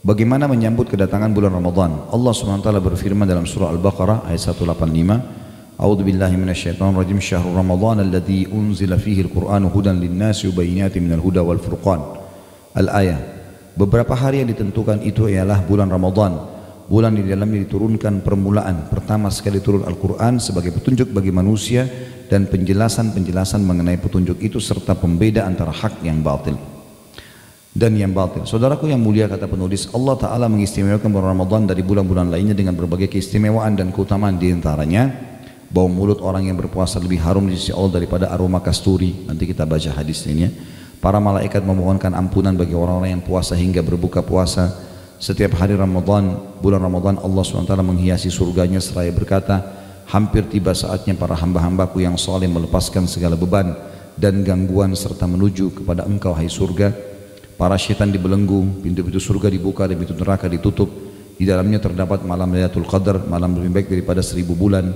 Bagaimana menyambut kedatangan bulan Ramadan? Allah SWT berfirman dalam surah Al-Baqarah ayat 185, A'udzu billahi minasyaitonir rajim, syahrul Ramadan alladzi unzila fihi al-Qur'anu hudan lin-nasi wa bayyinatin minal huda wal furqan. Al-ayah. Beberapa hari yang ditentukan itu ialah bulan Ramadan, bulan di dalamnya diturunkan permulaan pertama sekali turun Al-Quran sebagai petunjuk bagi manusia dan penjelasan-penjelasan mengenai petunjuk itu serta pembeda antara hak yang batil dan yang batil. Saudaraku yang mulia, kata penulis, Allah Ta'ala mengistimewakan bulan Ramadan dari bulan-bulan lainnya dengan berbagai keistimewaan dan keutamaan. Di antaranya bau mulut orang yang berpuasa lebih harum di sisi Allah daripada aroma kasturi. Nanti kita baca hadis ini ya. Para malaikat memohonkan ampunan bagi orang-orang yang puasa hingga berbuka puasa. Setiap hari Ramadan, bulan Ramadan, Allah SWT menghiasi surganya seraya berkata, hampir tiba saatnya para hamba-hambaku yang saleh melepaskan segala beban dan gangguan serta menuju kepada engkau hai surga. Para syaitan dibelenggu, pintu-pintu surga dibuka dan pintu neraka ditutup. Di dalamnya terdapat malam Lailatul Qadar, malam lebih baik daripada 1000 bulan.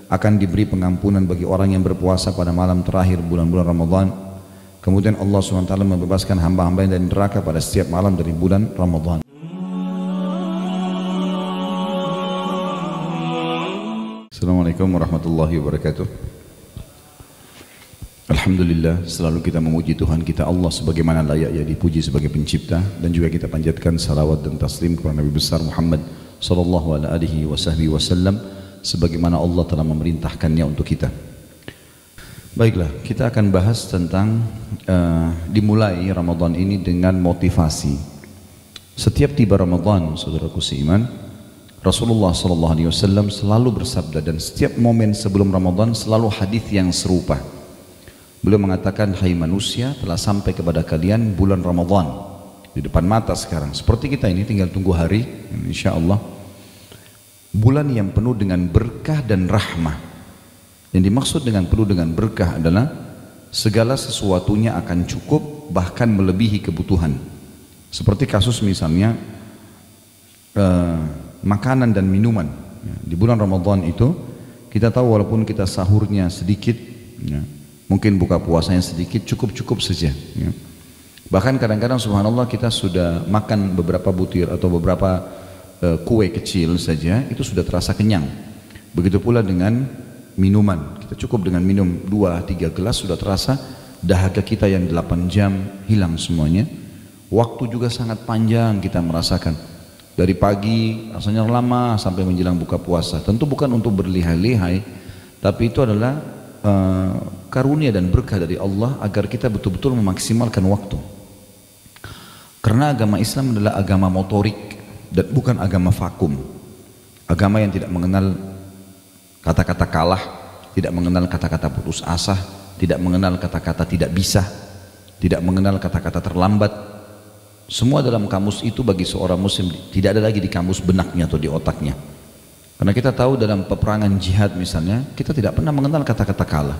Akan diberi pengampunan bagi orang yang berpuasa pada malam terakhir bulan-bulan Ramadan. Kemudian Allah SWT membebaskan hamba-hamba dari neraka pada setiap malam dari bulan Ramadan. Assalamualaikum warahmatullahi wabarakatuh. Alhamdulillah, selalu kita memuji Tuhan kita Allah sebagaimana layaknya dipuji sebagai pencipta, dan juga kita panjatkan salawat dan taslim kepada Nabi besar Muhammad sallallahu alaihi wasallam sebagaimana Allah telah memerintahkannya untuk kita. Baiklah, kita akan bahas tentang dimulai Ramadan ini dengan motivasi. Setiap tiba Ramadan, saudaraku seiman, Rasulullah sallallahu alaihi wasallam selalu bersabda, dan setiap momen sebelum Ramadan selalu hadis yang serupa. Beliau mengatakan, hai manusia, telah sampai kepada kalian bulan Ramadan di depan mata sekarang. Seperti kita ini tinggal tunggu hari, insya Allah. Bulan yang penuh dengan berkah dan rahmah. Yang dimaksud dengan penuh dengan berkah adalah segala sesuatunya akan cukup, bahkan melebihi kebutuhan. Seperti kasus misalnya makanan dan minuman. Di bulan Ramadan itu kita tahu walaupun kita sahurnya sedikit, mungkin buka puasanya sedikit, cukup-cukup saja ya. Bahkan kadang-kadang subhanallah kita sudah makan beberapa butir atau beberapa kue kecil saja, itu sudah terasa kenyang. Begitu pula dengan minuman, kita cukup dengan minum 2-3 gelas sudah terasa dahaga kita yang 8 jam hilang semuanya. Waktu juga sangat panjang kita merasakan, dari pagi rasanya lama sampai menjelang buka puasa. Tentu bukan untuk berlihai-lihai, tapi itu adalah karunia dan berkah dari Allah agar kita betul-betul memaksimalkan waktu. Karena agama Islam adalah agama motorik dan bukan agama vakum. Agama yang tidak mengenal kata-kata kalah, tidak mengenal kata-kata putus asa, tidak mengenal kata-kata tidak bisa, tidak mengenal kata-kata terlambat. Semua dalam kamus itu bagi seorang muslim tidak ada lagi di kamus benaknya atau di otaknya. Karena kita tahu dalam peperangan jihad misalnya, kita tidak pernah mengenal kata-kata kalah.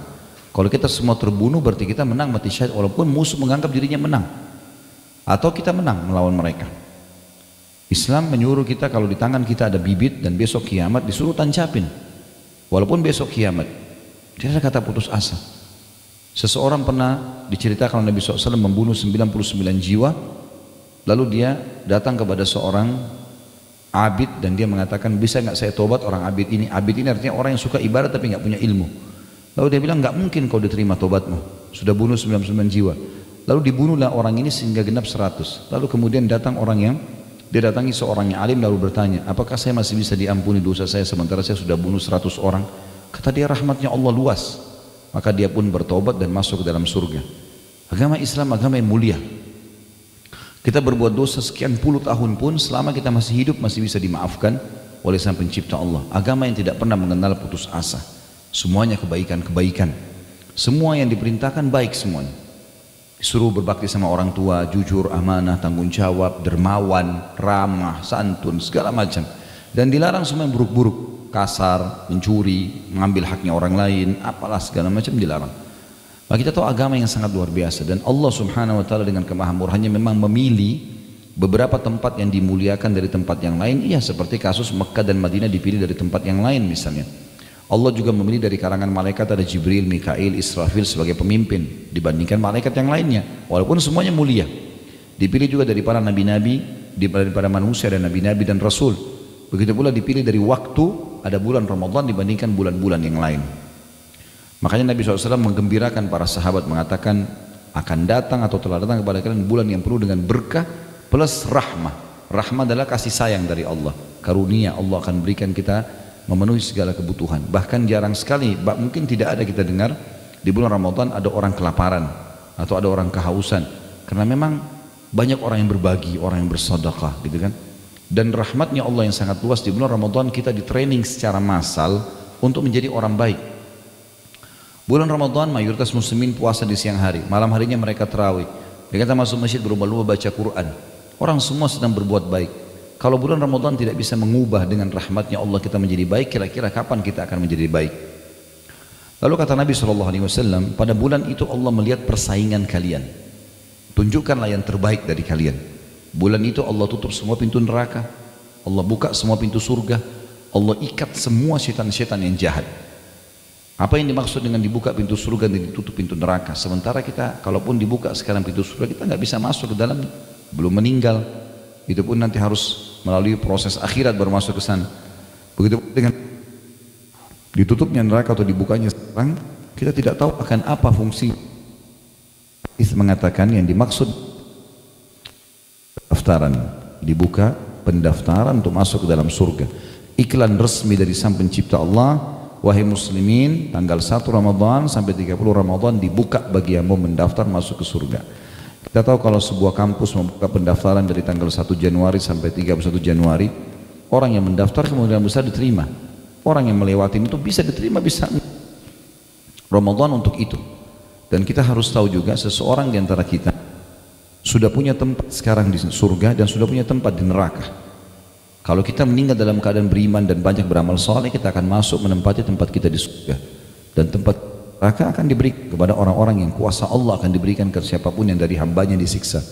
Kalau kita semua terbunuh berarti kita menang mati syahid, walaupun musuh menganggap dirinya menang. Atau kita menang melawan mereka. Islam menyuruh kita kalau di tangan kita ada bibit dan besok kiamat disuruh tancapin. Walaupun besok kiamat. Tidak ada kata putus asa. Seseorang pernah diceritakan Nabi SAW membunuh 99 jiwa. Lalu dia datang kepada seorang abid dan dia mengatakan, bisa nggak saya tobat orang abid ini? Abid ini artinya orang yang suka ibadah tapi nggak punya ilmu. Lalu dia bilang, nggak mungkin kau diterima tobatmu, sudah bunuh 99 jiwa. Lalu dibunuhlah orang ini sehingga genap 100. Lalu kemudian datang orang yang dia datangi seorang yang alim lalu bertanya, apakah saya masih bisa diampuni dosa saya sementara saya sudah bunuh 100 orang? Kata dia, rahmatnya Allah luas. Maka dia pun bertobat dan masuk ke dalam surga. Agama Islam agama yang mulia. Kita berbuat dosa sekian puluh tahun pun selama kita masih hidup masih bisa dimaafkan oleh Sang Pencipta Allah. Agama yang tidak pernah mengenal putus asa. Semuanya kebaikan-kebaikan. Semua yang diperintahkan baik semuanya. Disuruh berbakti sama orang tua, jujur, amanah, tanggung jawab, dermawan, ramah, santun, segala macam. Dan dilarang semua yang buruk-buruk, kasar, mencuri, mengambil haknya orang lain, apalah segala macam dilarang. Maka kita tahu agama yang sangat luar biasa, dan Allah Subhanahu wa taala dengan kemahamurahannya memang memilih beberapa tempat yang dimuliakan dari tempat yang lain. Iya, seperti kasus Mekah dan Madinah dipilih dari tempat yang lain misalnya. Allah juga memilih dari karangan malaikat ada Jibril, Mikail, Israfil sebagai pemimpin dibandingkan malaikat yang lainnya, walaupun semuanya mulia. Dipilih juga dari para nabi-nabi daripada manusia dan nabi-nabi dan rasul. Begitu pula dipilih dari waktu, ada bulan Ramadan dibandingkan bulan-bulan yang lain. Makanya Nabi SAW menggembirakan para sahabat, mengatakan akan datang atau telah datang kepada kalian bulan yang penuh dengan berkah plus rahmah. Rahmah adalah kasih sayang dari Allah, karunia Allah akan berikan kita memenuhi segala kebutuhan. Bahkan jarang sekali, mungkin tidak ada kita dengar di bulan Ramadan ada orang kelaparan atau ada orang kehausan, karena memang banyak orang yang berbagi, orang yang bersedekah gitu kan. Dan rahmatnya Allah yang sangat luas, di bulan Ramadan kita di training secara massal untuk menjadi orang baik. Bulan Ramadan mayoritas muslimin puasa di siang hari, malam harinya mereka tarawih. Mereka masuk masjid berlomba-lomba baca Quran. Orang semua sedang berbuat baik. Kalau bulan Ramadan tidak bisa mengubah dengan rahmatnya Allah kita menjadi baik, kira-kira kapan kita akan menjadi baik? Lalu kata Nabi SAW, pada bulan itu Allah melihat persaingan kalian. Tunjukkanlah yang terbaik dari kalian. Bulan itu Allah tutup semua pintu neraka, Allah buka semua pintu surga, Allah ikat semua setan-setan yang jahat. Apa yang dimaksud dengan dibuka pintu surga dan ditutup pintu neraka? Sementara kita, kalaupun dibuka sekarang pintu surga, kita nggak bisa masuk ke dalam, belum meninggal. Itu pun nanti harus melalui proses akhirat baru masuk ke sana. Begitu dengan ditutupnya neraka atau dibukanya sekarang, kita tidak tahu akan apa fungsi. Hadis mengatakan yang dimaksud pendaftaran, dibuka pendaftaran untuk masuk ke dalam surga. Iklan resmi dari Sang Pencipta Allah, wahai muslimin, tanggal 1 Ramadan sampai 30 Ramadan dibuka bagi yang mau mendaftar masuk ke surga. Kita tahu kalau sebuah kampus membuka pendaftaran dari tanggal 1 Januari sampai 31 Januari, orang yang mendaftar kemungkinan besar diterima. Orang yang melewati itu bisa diterima, bisa. Ramadan untuk itu. Dan kita harus tahu juga seseorang di antara kita sudah punya tempat sekarang di surga dan sudah punya tempat di neraka. Kalau kita meninggal dalam keadaan beriman dan banyak beramal saleh, kita akan masuk menempati tempat kita di surga. Dan tempat neraka akan diberi kepada orang-orang yang kuasa Allah akan diberikan ke siapapun yang dari hambanya disiksa.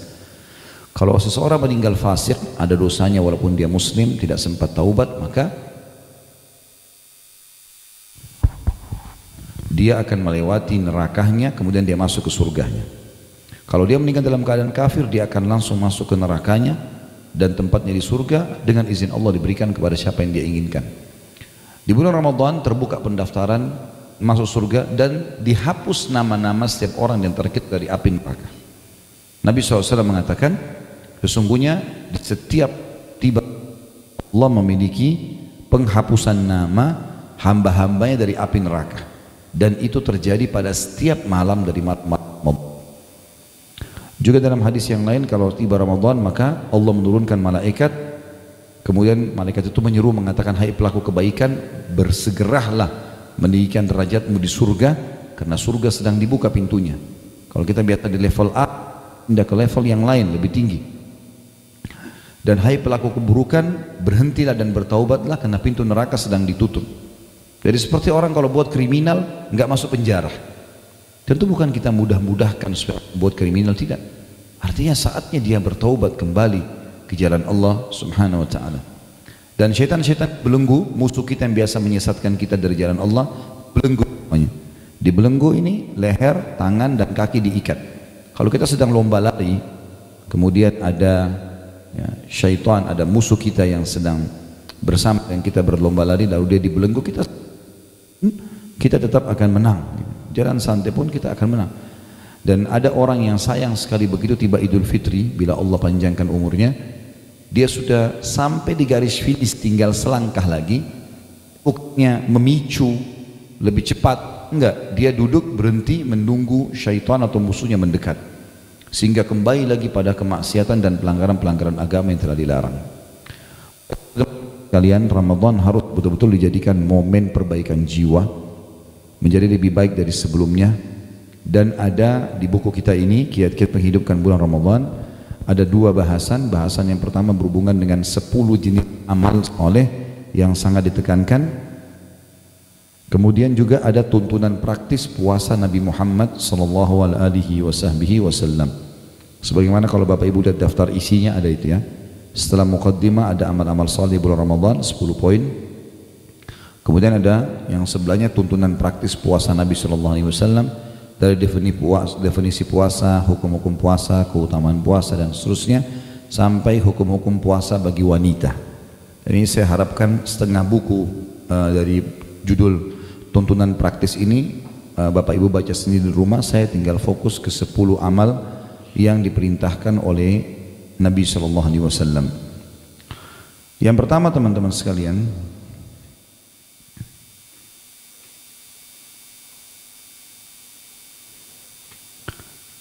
Kalau seseorang meninggal fasik, ada dosanya walaupun dia muslim, tidak sempat taubat, maka dia akan melewati nerakanya, kemudian dia masuk ke surganya. Kalau dia meninggal dalam keadaan kafir, dia akan langsung masuk ke nerakanya, dan tempatnya di surga dengan izin Allah diberikan kepada siapa yang dia inginkan. Di bulan Ramadan terbuka pendaftaran masuk surga dan dihapus nama-nama setiap orang yang terkait dari api neraka. Nabi SAW mengatakan, sesungguhnya di setiap tiba Allah memiliki penghapusan nama hamba-hambanya dari api neraka, dan itu terjadi pada setiap malam dari malam. Juga dalam hadis yang lain, kalau tiba Ramadan maka Allah menurunkan malaikat, kemudian malaikat itu menyeru mengatakan, hai pelaku kebaikan, bersegeralah meninggikan derajatmu di surga, karena surga sedang dibuka pintunya. Kalau kita biasa di level A, pindah ke level yang lain lebih tinggi. Dan hai pelaku keburukan, berhentilah dan bertaubatlah karena pintu neraka sedang ditutup. Jadi seperti orang kalau buat kriminal nggak masuk penjara. Tentu bukan kita mudah-mudahkan supaya buat kriminal, tidak. Artinya saatnya dia bertaubat kembali ke jalan Allah Subhanahu wa taala. Dan syaitan-syaitan belenggu, musuh kita yang biasa menyesatkan kita dari jalan Allah, belenggu namanya. Di belenggu ini leher, tangan dan kaki diikat. Kalau kita sedang lomba lari, kemudian ada syaitan, ada musuh kita yang sedang bersama dengan kita berlomba lari, lalu dia dibelenggu, kita tetap akan menang. Jalan santai pun kita akan menang. Dan ada orang yang sayang sekali begitu tiba Idul Fitri, bila Allah panjangkan umurnya, dia sudah sampai di garis finish, tinggal selangkah lagi, uknya memicu lebih cepat, enggak, dia duduk berhenti menunggu syaitan atau musuhnya mendekat, sehingga kembali lagi pada kemaksiatan dan pelanggaran-pelanggaran agama yang telah dilarang. Kalian, Ramadan harus betul-betul dijadikan momen perbaikan jiwa, menjadi lebih baik dari sebelumnya. Dan ada di buku kita ini, kiat-kiat menghidupkan bulan Ramadan, ada dua bahasan. Bahasan yang pertama berhubungan dengan 10 jenis amal soleh yang sangat ditekankan. Kemudian juga ada tuntunan praktis puasa Nabi Muhammad SAW. Sebagaimana kalau Bapak Ibu lihat daftar isinya ada itu ya. Setelah muqaddimah ada amal-amal soleh bulan Ramadan 10 poin. Kemudian ada yang sebelahnya tuntunan praktis puasa Nabi SAW, dari definisi puasa, hukum-hukum puasa, keutamaan puasa dan seterusnya. sampai hukum-hukum puasa bagi wanita. Dan ini saya harapkan setengah buku dari judul tuntunan praktis ini Bapak Ibu baca sendiri di rumah. Saya tinggal fokus ke 10 amal yang diperintahkan oleh Nabi Shallallahu Alaihi Wasallam. Yang pertama teman-teman sekalian,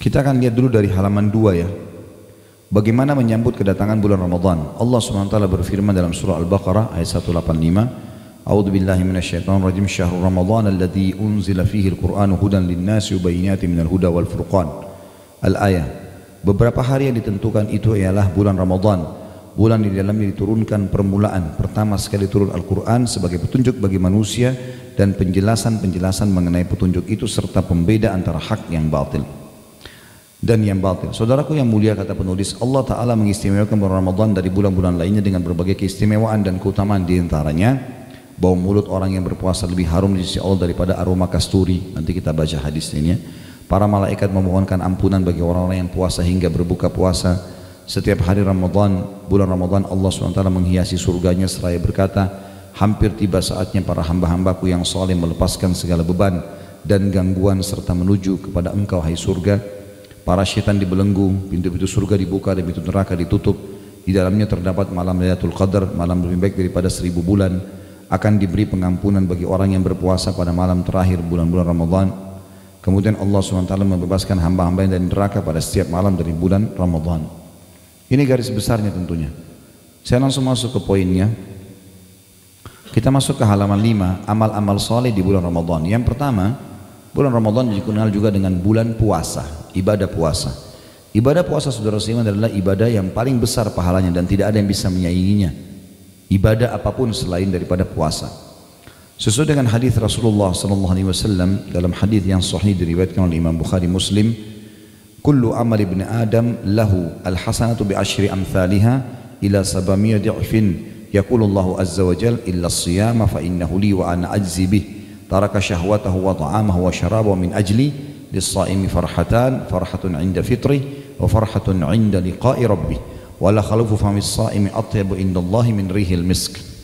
kita akan lihat dulu dari halaman 2 ya. Bagaimana menyambut kedatangan bulan Ramadan. Allah SWT berfirman dalam surah Al-Baqarah ayat 185. A'udzu billahi minasyaitonir rajim. Syahrul Ramadan alladzi unzila fihi al-Qur'anu hudan lin-nasi wa bayyinatin minal huda wal furqan. Al-ayah. Beberapa hari yang ditentukan itu ialah bulan Ramadan. Bulan di dalamnya diturunkan permulaan. Pertama sekali turun Al-Quran sebagai petunjuk bagi manusia dan penjelasan-penjelasan mengenai petunjuk itu serta pembeda antara hak yang batil dan yang batil. Saudaraku yang mulia, kata penulis, Allah Ta'ala mengistimewakan bulan Ramadan dari bulan-bulan lainnya dengan berbagai keistimewaan dan keutamaan. Di antaranya bau mulut orang yang berpuasa lebih harum di sisi Allah daripada aroma kasturi. Nanti kita baca hadis ini ya. Para malaikat memohonkan ampunan bagi orang-orang yang puasa hingga berbuka puasa. Setiap hari Ramadan, bulan Ramadan, Allah SWT menghiasi surganya seraya berkata, hampir tiba saatnya para hamba-hambaku yang saleh melepaskan segala beban dan gangguan serta menuju kepada engkau hai surga. Para syaitan dibelenggu, pintu-pintu surga dibuka dan pintu neraka ditutup. Di dalamnya terdapat malam Lailatul Qadar, malam lebih baik daripada 1000 bulan. Akan diberi pengampunan bagi orang yang berpuasa pada malam terakhir bulan-bulan Ramadan. Kemudian Allah SWT membebaskan hamba-hamba dari neraka pada setiap malam dari bulan Ramadan. Ini garis besarnya tentunya. Saya langsung masuk ke poinnya. Kita masuk ke halaman 5, amal-amal soleh di bulan Ramadan. Yang pertama, bulan Ramadan dikenal juga dengan bulan puasa, ibadah puasa. Ibadah puasa saudara sekalian adalah ibadah yang paling besar pahalanya dan tidak ada yang bisa menyainginya. Ibadah apapun selain daripada puasa. Sesuai dengan hadis Rasulullah SAW dalam hadis yang sahih diriwayatkan oleh Imam Bukhari Muslim, kullu amal ibn Adam lahu al-hasanatu bi asyri amthaliha ila 700 di'fin yaqulullahu azza wa jal illa as-siyama fa innahu li wa ana ajzi bih taraka syahwatahu wa ta'amahu wa syarabahu min ajli lis-saimi farhatan farhatun 'inda fitri wa farhatun 'inda liqa'i rabbih wa la khalufu famis saimi atyabu indallahi min rihil misk.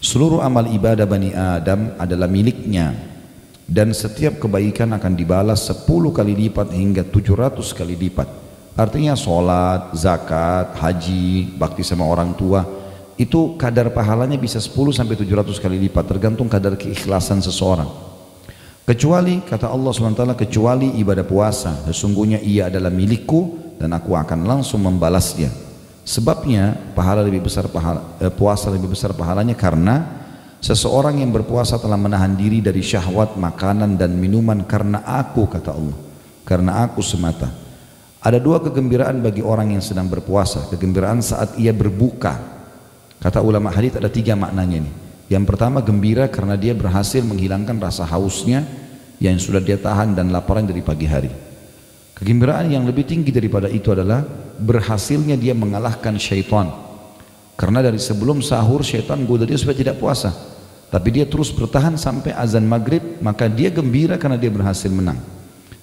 Seluruh amal ibadah Bani Adam adalah miliknya dan setiap kebaikan akan dibalas 10 kali lipat hingga 700 kali lipat. Artinya sholat, zakat, haji, bakti sama orang tua, itu kadar pahalanya bisa 10 sampai 700 kali lipat tergantung kadar keikhlasan seseorang. Kecuali, kata Allah SWT, kecuali ibadah puasa, sesungguhnya ia adalah milikku dan aku akan langsung membalasnya. Sebabnya pahala lebih besar puasa lebih besar pahalanya karena seseorang yang berpuasa telah menahan diri dari syahwat makanan dan minuman karena aku, kata Allah, karena aku semata. Ada 2 kegembiraan bagi orang yang sedang berpuasa. Kegembiraan saat ia berbuka. Kata ulama hadis ada 3 maknanya nih. Yang pertama, gembira karena dia berhasil menghilangkan rasa hausnya yang sudah dia tahan dan laparan dari pagi hari. Kegembiraan yang lebih tinggi daripada itu adalah berhasilnya dia mengalahkan syaitan. Karena dari sebelum sahur syaitan goda dia supaya tidak puasa, tapi dia terus bertahan sampai azan maghrib, maka dia gembira karena dia berhasil menang.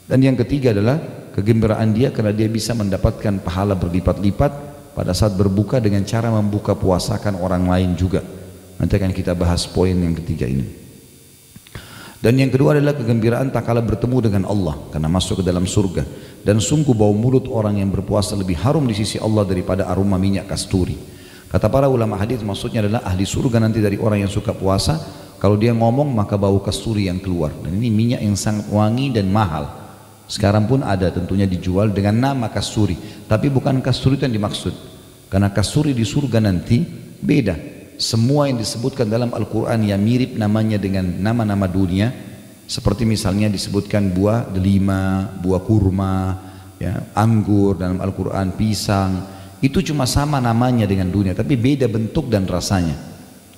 Dan yang ketiga adalah kegembiraan dia karena dia bisa mendapatkan pahala berlipat-lipat pada saat berbuka dengan cara membuka puasakan orang lain juga. Nanti akan kita bahas poin yang ketiga ini. Dan yang kedua adalah kegembiraan tak kala bertemu dengan Allah karena masuk ke dalam surga. Dan sungguh bau mulut orang yang berpuasa lebih harum di sisi Allah daripada aroma minyak kasturi. Kata para ulama hadis, maksudnya adalah ahli surga nanti dari orang yang suka puasa, kalau dia ngomong maka bau kasturi yang keluar. Dan ini minyak yang sangat wangi dan mahal. Sekarang pun ada tentunya dijual dengan nama kasturi, tapi bukan kasturi itu yang dimaksud. Karena kasturi di surga nanti beda. Semua yang disebutkan dalam Al-Quran yang mirip namanya dengan nama-nama dunia, seperti misalnya disebutkan buah delima, buah kurma, ya, anggur dalam Al-Quran, pisang, itu cuma sama namanya dengan dunia, tapi beda bentuk dan rasanya.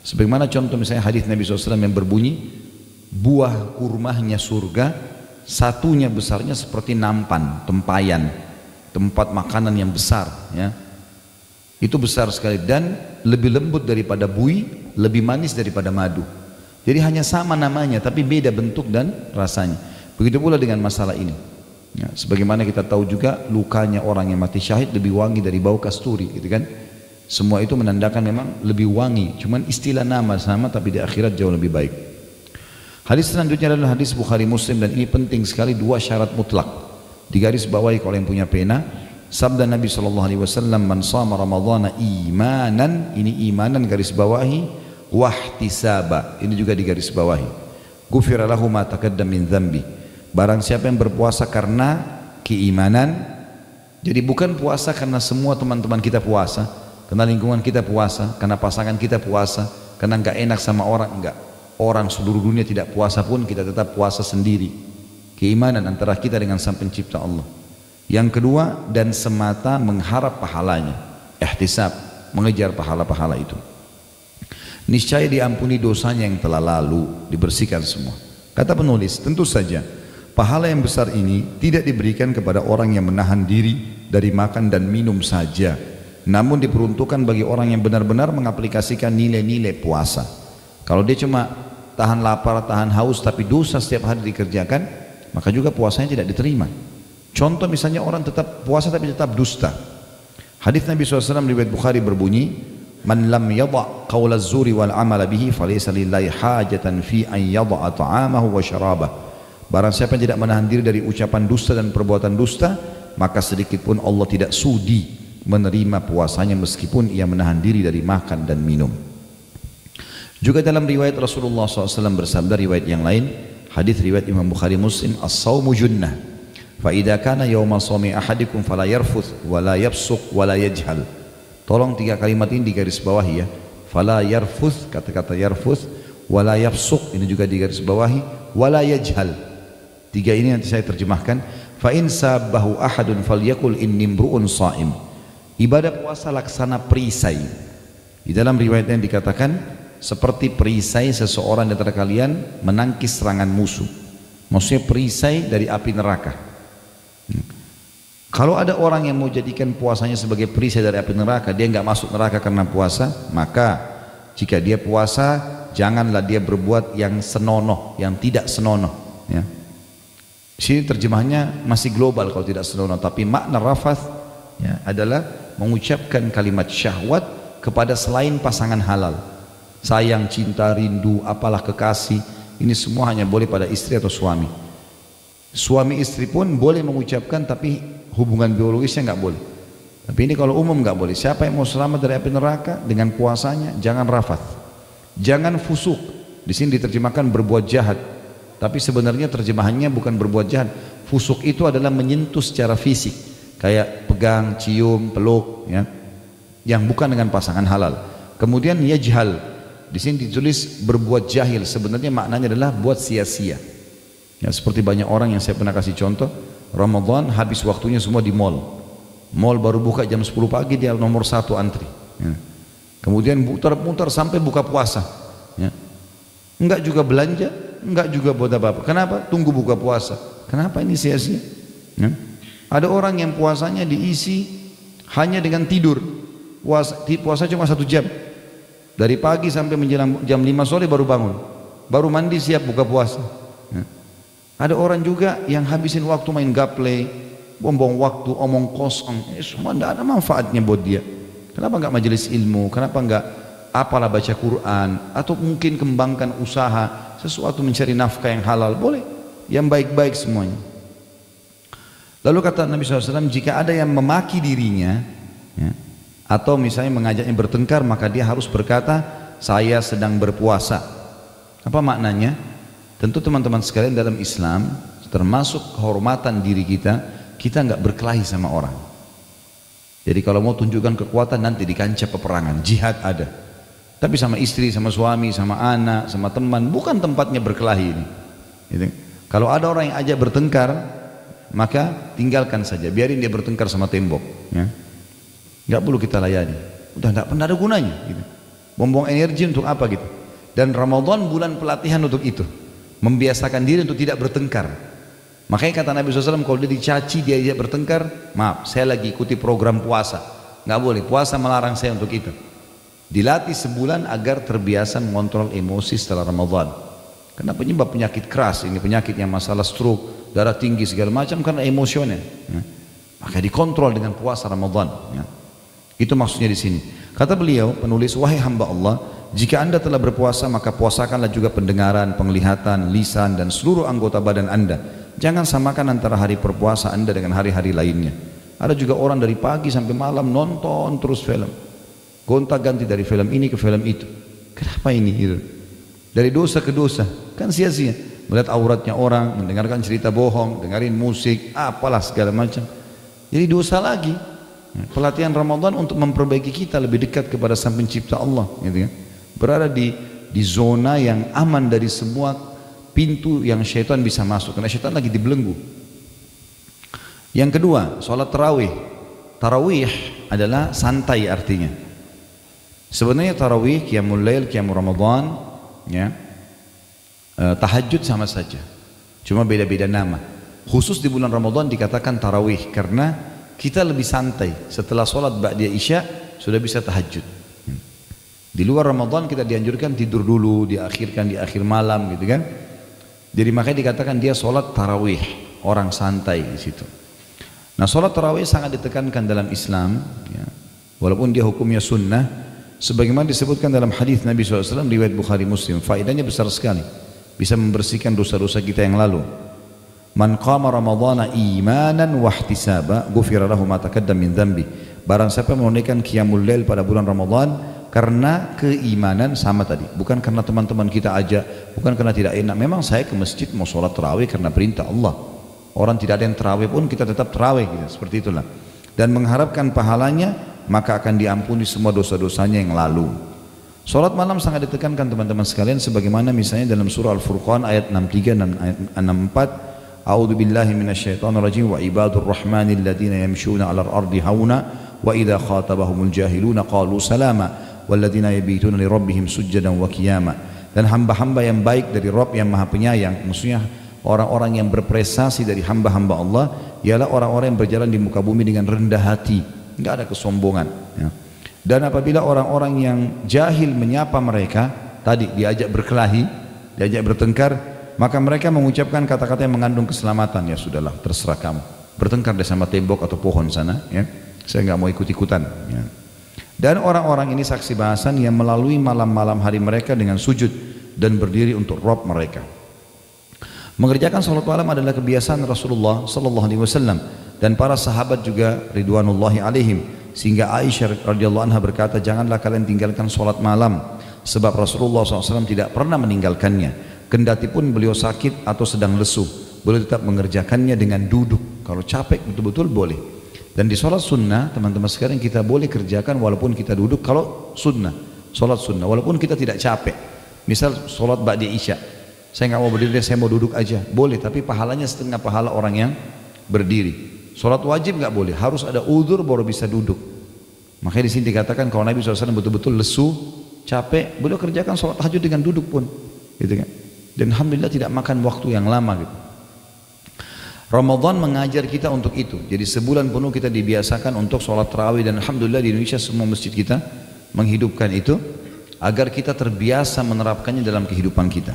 Sebagaimana contoh misalnya hadis Nabi SAW yang berbunyi, buah kurmanya surga, satunya besarnya seperti nampan, tempayan, tempat makanan yang besar, ya. Itu besar sekali dan lebih lembut daripada bui, lebih manis daripada madu. Jadi hanya sama namanya tapi beda bentuk dan rasanya. Begitu pula dengan masalah ini. Ya, sebagaimana kita tahu juga lukanya orang yang mati syahid lebih wangi dari bau kasturi, gitu kan? Semua itu menandakan memang lebih wangi. Cuman istilah nama sama, tapi di akhirat jauh lebih baik. Hadis selanjutnya adalah hadis Bukhari Muslim, dan ini penting sekali, dua syarat mutlak. Digaris bawahi kalau yang punya pena. Sabda Nabi SAW, man sama Ramadhana imanan, ini imanan garis bawahi, wahtisaba, ini juga digaris bawahi. Ghufira lahu ma taqaddam min dzambi. Barang siapa yang berpuasa karena keimanan, jadi bukan puasa karena semua teman-teman kita puasa, karena lingkungan kita puasa, karena pasangan kita puasa, karena enggak enak sama orang, enggak. Orang seluruh dunia tidak puasa pun kita tetap puasa sendiri. Keimanan antara kita dengan Sang Pencipta Allah. Yang kedua, dan semata mengharap pahalanya, ihtisab, mengejar pahala-pahala itu. Niscaya diampuni dosanya yang telah lalu, dibersihkan semua. Kata penulis, tentu saja pahala yang besar ini tidak diberikan kepada orang yang menahan diri dari makan dan minum saja, namun diperuntukkan bagi orang yang benar-benar mengaplikasikan nilai-nilai puasa. Kalau dia cuma tahan lapar, tahan haus, tapi dosa setiap hari dikerjakan, maka juga puasanya tidak diterima. Contoh misalnya orang tetap puasa tapi tetap dusta. Hadis Nabi SAW riwayat Bukhari berbunyi, man lam yada' qawla az-zuri wal amala bihi falaysa lillahi hajatan fi an yada'a ta'amahu wa syarabah. Barang siapa yang tidak menahan diri dari ucapan dusta dan perbuatan dusta, maka sedikit pun Allah tidak sudi menerima puasanya meskipun ia menahan diri dari makan dan minum. Juga dalam riwayat Rasulullah SAW bersabda, riwayat yang lain, hadis riwayat Imam Bukhari Muslim, as-sawmu junnah fa idza kana yawma shawmi ahadikum fala yarfuth wala yafsuq wala yajhal. Tolong tiga kalimat ini digaris bawahi ya. Fala yarfuth, kata-kata yarfuth, wala yafsuq, ini juga digaris bawahi, wala yajhal. Tiga ini nanti saya terjemahkan. Fa in sabahu ahadun falyakul inni imru'un sha'im. Ibadah puasa laksana perisai. Di dalam riwayat yang dikatakan seperti perisai seseorang di antara kalian menangkis serangan musuh. Maksudnya perisai dari api neraka. Kalau ada orang yang mau jadikan puasanya sebagai perisai dari api neraka, dia nggak masuk neraka karena puasa, maka jika dia puasa janganlah dia berbuat yang senonoh, yang tidak senonoh. Ya. Di sini terjemahnya masih global kalau tidak senonoh, tapi makna rafath ya, adalah mengucapkan kalimat syahwat kepada selain pasangan halal. Sayang, cinta, rindu, apalah kekasih, ini semua hanya boleh pada istri atau suami. Suami istri pun boleh mengucapkan, tapi hubungan biologisnya nggak boleh. Tapi ini kalau umum nggak boleh. Siapa yang mau selamat dari api neraka dengan puasanya, jangan rafath, jangan fusuk. Di sini diterjemahkan berbuat jahat, tapi sebenarnya terjemahannya bukan berbuat jahat. Fusuk itu adalah menyentuh secara fisik, kayak pegang, cium, peluk, ya, yang bukan dengan pasangan halal. Kemudian yajhal, di sini ditulis berbuat jahil, sebenarnya maknanya adalah buat sia-sia. Ya, seperti banyak orang yang saya pernah kasih contoh, Ramadan habis waktunya semua di mall. Mall baru buka jam 10 pagi, dia nomor 1 antri. Ya. Kemudian muter-muter sampai buka puasa. Ya. Enggak juga belanja, enggak juga buat apa-apa. Kenapa? Tunggu buka puasa. Kenapa ini sia-sia? Ya. Ada orang yang puasanya diisi hanya dengan tidur. Puasa cuma 1 jam. Dari pagi sampai menjelang jam 5 sore baru bangun. Baru mandi siap buka puasa. Ya. Ada orang juga yang habisin waktu main gaple, buang waktu, omong kosong, semua tidak ada manfaatnya buat dia. Kenapa enggak majelis ilmu? Kenapa enggak apalah baca Quran? Atau mungkin kembangkan usaha, sesuatu mencari nafkah yang halal, boleh, yang baik-baik semuanya. Lalu kata Nabi SAW, jika ada yang memaki dirinya, ya, atau misalnya mengajaknya bertengkar, maka dia harus berkata, saya sedang berpuasa. Apa maknanya? Tentu teman-teman sekalian, dalam Islam termasuk kehormatan diri kita, kita nggak berkelahi sama orang. Jadi kalau mau tunjukkan kekuatan nanti di kancah peperangan, jihad ada. Tapi sama istri, sama suami, sama anak, sama teman, bukan tempatnya berkelahi ini. Gitu. Kalau ada orang yang ajak bertengkar, maka tinggalkan saja, biarin dia bertengkar sama tembok. Ya. Nggak perlu kita layani. Udah nggak pernah ada gunanya. Gitu. Buang-buang energi untuk apa gitu? Dan Ramadan bulan pelatihan untuk itu. Membiasakan diri untuk tidak bertengkar. Makanya kata Nabi SAW, kalau dia dicaci, dia bertengkar, maaf, saya lagi ikuti program puasa, nggak boleh, puasa melarang saya untuk itu. Dilatih sebulan agar terbiasa mengontrol emosi setelah Ramadan. Karena penyebab penyakit keras, ini penyakit yang masalah stroke, darah tinggi segala macam karena emosional. Ya. Maka dikontrol dengan puasa Ramadan. Ya. Itu maksudnya di sini. Kata beliau, penulis, wahai hamba Allah, jika anda telah berpuasa maka puasakanlah juga pendengaran, penglihatan, lisan dan seluruh anggota badan anda. Jangan samakan antara hari berpuasa anda dengan hari-hari lainnya. Ada juga orang dari pagi sampai malam nonton terus film, gonta-ganti dari film ini ke film itu. Kenapa ini? Gitu. Dari dosa ke dosa, kan sia-sia. Melihat auratnya orang, mendengarkan cerita bohong, dengerin musik, apalah segala macam. Jadi dosa lagi. Pelatihan Ramadan untuk memperbaiki kita lebih dekat kepada Sang Pencipta Allah, gitu kan? Berada di zona yang aman dari semua pintu yang syaitan bisa masuk, karena syaitan lagi dibelenggu. Yang kedua, sholat tarawih. Tarawih adalah santai artinya. Sebenarnya tarawih, qiyamul lail, qiyamul Ramadan, ya, tahajud sama saja, cuma beda-beda nama. Khusus di bulan Ramadan dikatakan tarawih karena kita lebih santai. Setelah sholat ba'da isya sudah bisa tahajud. Di luar Ramadan kita dianjurkan tidur dulu, diakhirkan di akhir malam, gitu kan. Jadi makanya dikatakan dia sholat tarawih, orang santai di situ. Nah, sholat tarawih sangat ditekankan dalam Islam, ya. Walaupun dia hukumnya sunnah, sebagaimana disebutkan dalam hadis Nabi SAW riwayat Bukhari Muslim. Faedahnya besar sekali, bisa membersihkan dosa-dosa kita yang lalu. Man qama ramadhana imanan wa ihtisaba ghufira lahu ma taqaddama min dhanbi. Barang siapa menunaikan qiyamul lail pada bulan Ramadan karena keimanan, sama tadi, bukan karena teman-teman kita ajak, bukan karena tidak enak. Memang saya ke masjid mau sholat tarawih karena perintah Allah. Orang tidak ada yang tarawih pun kita tetap tarawih, gitu. Seperti itulah. Dan mengharapkan pahalanya, maka akan diampuni semua dosa-dosanya yang lalu. Sholat malam sangat ditekankan teman-teman sekalian, sebagaimana misalnya dalam surah Al-Furqan ayat 63 dan 64. A'udzu billahi minasyaitonir rajim wa ibadur rahmanil ladzina yamshuna 'alal ardi hauna wa idza khatabahumul jahiluna qalu salama walladzina yabituna li rabbihim sujjadan wa qiyama. Dan hamba-hamba yang baik dari Rabb yang Maha Penyayang, maksudnya orang-orang yang berprestasi dari hamba-hamba Allah ialah orang-orang yang berjalan di muka bumi dengan rendah hati, enggak ada kesombongan, ya. Dan apabila orang-orang yang jahil menyapa mereka, tadi diajak berkelahi, diajak bertengkar, maka mereka mengucapkan kata-kata yang mengandung keselamatan. Ya sudahlah, terserah kamu, bertengkar di sama tembok atau pohon sana, ya. Saya nggak mau ikut-ikutan, ya. Dan orang-orang ini saksi bahasan yang melalui malam-malam hari mereka dengan sujud dan berdiri untuk Rabb mereka. Mengerjakan salat malam adalah kebiasaan Rasulullah sallallahu alaihi wasallam dan para sahabat juga ridwanullahi alaihim, sehingga Aisyah radhiyallahu anha berkata, janganlah kalian tinggalkan salat malam, sebab Rasulullah SAW tidak pernah meninggalkannya. Kendati pun beliau sakit atau sedang lesu, beliau tetap mengerjakannya dengan duduk. Kalau capek betul-betul boleh. Dan di sholat sunnah, teman-teman sekalian, kita boleh kerjakan walaupun kita duduk. Kalau sunnah, sholat sunnah, walaupun kita tidak capek. Misal sholat ba'da isya, saya nggak mau berdiri, saya mau duduk aja, boleh. Tapi pahalanya setengah pahala orang yang berdiri. Sholat wajib nggak boleh, harus ada uzur baru bisa duduk. Makanya di sini dikatakan kalau Nabi SAW betul-betul lesu, capek, beliau kerjakan sholat tahajud dengan duduk pun, gitu kan. Dan alhamdulillah tidak makan waktu yang lama, gitu. Ramadan mengajar kita untuk itu. Jadi sebulan penuh kita dibiasakan untuk sholat tarawih, dan alhamdulillah di Indonesia semua masjid kita menghidupkan itu agar kita terbiasa menerapkannya dalam kehidupan kita.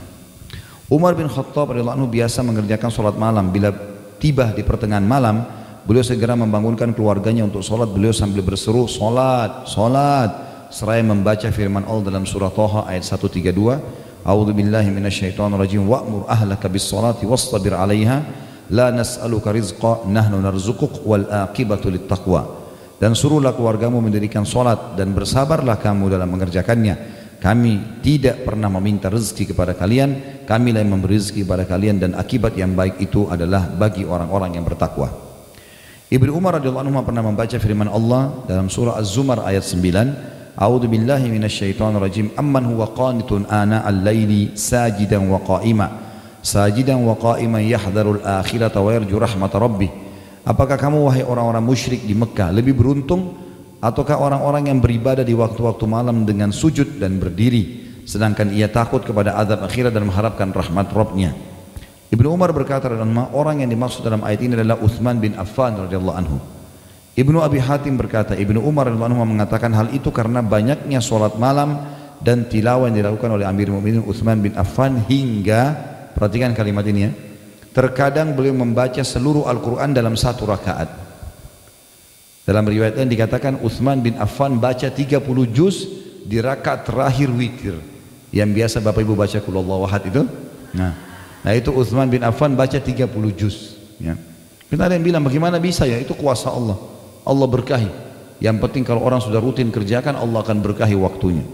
Umar bin Khattab radhiyallahu anhu biasa mengerjakan sholat malam. Bila tiba di pertengahan malam, beliau segera membangunkan keluarganya untuk sholat. Beliau sambil berseru, sholat, sholat, seraya membaca firman Allah dalam surah Thaha ayat 132, A'udzu billahi minasyaitonir rajim, wa'mur ahlaka bis sholati wastabir 'alaiha la nas'aluka rizqa nahnu narzuquk wal aqibatu lit taqwa. Dan suruhlah keluargamu mendirikan salat dan bersabarlah kamu dalam mengerjakannya. Kami tidak pernah meminta rezeki kepada kalian, kamilah yang memberi rezeki kepada kalian, dan akibat yang baik itu adalah bagi orang-orang yang bertakwa. Ibnu Umar radhiyallahu anhu pernah membaca firman Allah dalam surah Az-Zumar ayat 9, A'udzu billahi minasyaitonir rajim, amman huwa qanitun ana al-laili sajidan wa qa'ima sajidan wa qa'iman yahdharul akhirata wa yarju rahmata rabbih. Apakah kamu wahai orang-orang musyrik di Mekah lebih beruntung ataukah orang-orang yang beribadah di waktu-waktu malam dengan sujud dan berdiri sedangkan ia takut kepada azab akhirat dan mengharapkan rahmat Rabbnya? Ibnu Umar berkata, orang yang dimaksud dalam ayat ini adalah Utsman bin Affan radhiyallahu anhu. Ibnu Abi Hatim berkata, Ibnu Umar radhiyallahu anhu mengatakan hal itu karena banyaknya sholat malam dan tilawah yang dilakukan oleh Amir Mu'minin Utsman bin Affan hingga, perhatikan kalimat ini ya, Terkadang beliau membaca seluruh Al-Quran dalam satu rakaat. Dalam riwayat lain dikatakan Utsman bin Affan baca 30 juz di rakaat terakhir witir. Yang biasa Bapak Ibu baca Qul Huwallahu Ahad itu. Nah itu Utsman bin Affan baca 30 juz. Ya. Kita ada yang bilang bagaimana bisa ya, itu kuasa Allah. Allah berkahi. Yang penting kalau orang sudah rutin kerjakan, Allah akan berkahi waktunya.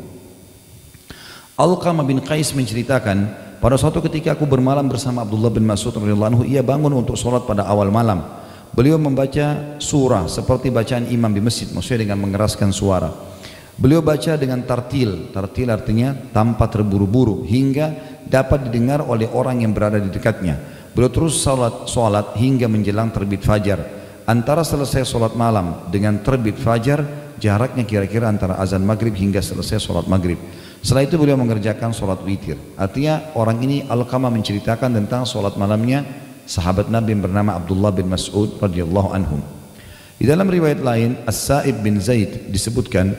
Alqamah bin Qais menceritakan, pada suatu ketika aku bermalam bersama Abdullah bin Mas'ud radhiyallahu anhu, ia bangun untuk sholat pada awal malam. Beliau membaca surah seperti bacaan imam di masjid, maksudnya dengan mengeraskan suara. Beliau baca dengan tartil, tartil artinya tanpa terburu-buru, hingga dapat didengar oleh orang yang berada di dekatnya. Beliau terus sholat hingga menjelang terbit fajar. Antara selesai sholat malam dengan terbit fajar, jaraknya kira-kira antara azan maghrib hingga selesai sholat maghrib. Setelah itu beliau mengerjakan sholat witir. Artinya orang ini Alqamah menceritakan tentang sholat malamnya sahabat Nabi yang bernama Abdullah bin Mas'ud radhiyallahu anhum. Di dalam riwayat lain As-Sa'ib bin Zaid disebutkan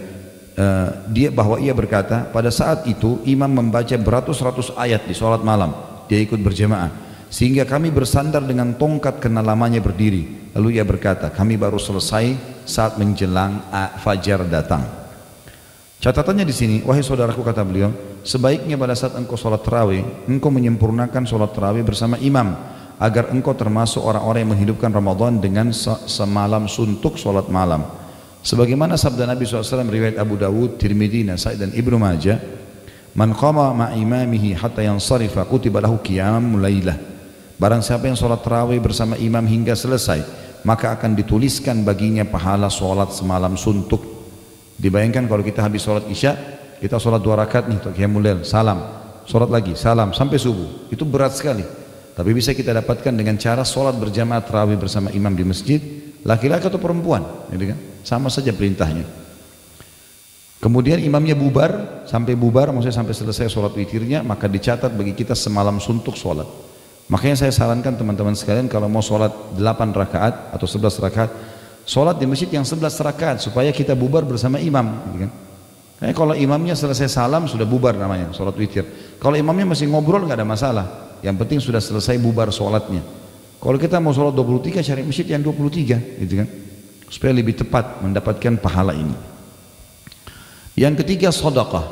bahwa ia berkata, pada saat itu imam membaca beratus-ratus ayat di sholat malam, dia ikut berjamaah, sehingga kami bersandar dengan tongkat karena lamanya berdiri. Lalu ia berkata, kami baru selesai saat menjelang fajar datang. Catatannya di sini, wahai saudaraku, kata beliau, sebaiknya pada saat engkau sholat tarawih, engkau menyempurnakan sholat tarawih bersama imam, agar engkau termasuk orang-orang yang menghidupkan Ramadan dengan semalam suntuk sholat malam. Sebagaimana sabda Nabi SAW riwayat Abu Dawud, Tirmidzi, Nasai dan Ibnu Majah, man qama ma'imamihi hatta yansarifa kutiba lahu qiyamul lailah. Barang siapa yang sholat tarawih bersama imam hingga selesai, maka akan dituliskan baginya pahala sholat semalam suntuk. Dibayangkan kalau kita habis sholat isya, kita sholat 2 rakaat nih untuk qiyamul lail, salam, sholat lagi, salam sampai subuh, itu berat sekali. Tapi bisa kita dapatkan dengan cara sholat berjamaah tarawih bersama imam di masjid, laki-laki atau perempuan, gitu kan? Sama saja perintahnya. Kemudian imamnya bubar, sampai bubar, maksudnya sampai selesai sholat witirnya, maka dicatat bagi kita semalam suntuk sholat. Makanya saya sarankan teman-teman sekalian kalau mau sholat 8 rakaat atau 11 rakaat, sholat di masjid yang 11 rakaat supaya kita bubar bersama imam, gitu kan? Kayak kalau imamnya selesai salam sudah bubar namanya sholat witir. Kalau imamnya masih ngobrol nggak ada masalah. Yang penting sudah selesai bubar sholatnya. Kalau kita mau sholat 23 cari masjid yang 23, gitu kan? Supaya lebih tepat mendapatkan pahala ini. Yang ketiga, sedekah.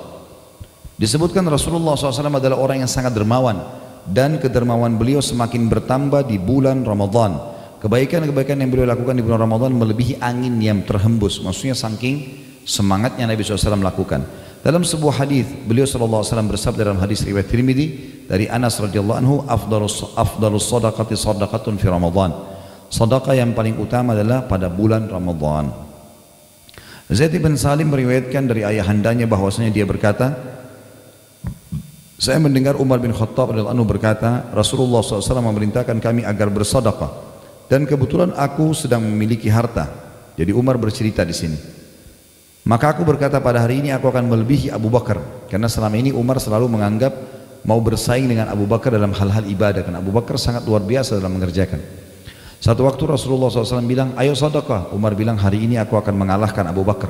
Disebutkan Rasulullah SAW adalah orang yang sangat dermawan, dan kedermawan beliau semakin bertambah di bulan Ramadan. Kebaikan-kebaikan yang beliau lakukan di bulan Ramadan melebihi angin yang terhembus. Maksudnya saking semangatnya Nabi SAW lakukan. Dalam sebuah hadis beliau SAW bersabda dalam hadis riwayat Tirmidzi dari Anas radhiyallahu anhu, afdalus sadaqati sadaqatun fi Ramadan. Sedekah yang paling utama adalah pada bulan Ramadan. Zaid bin Salim meriwayatkan dari ayahandanya bahwasanya dia berkata, saya mendengar Umar bin Khattab radhiyallahu anhu berkata, Rasulullah SAW memerintahkan kami agar bersedekah, dan kebetulan aku sedang memiliki harta. Jadi Umar bercerita di sini. Maka aku berkata, pada hari ini aku akan melebihi Abu Bakar, karena selama ini Umar selalu menganggap mau bersaing dengan Abu Bakar dalam hal-hal ibadah, karena Abu Bakar sangat luar biasa dalam mengerjakan. Satu waktu Rasulullah SAW bilang, ayo sedekah. Umar bilang, hari ini aku akan mengalahkan Abu Bakar.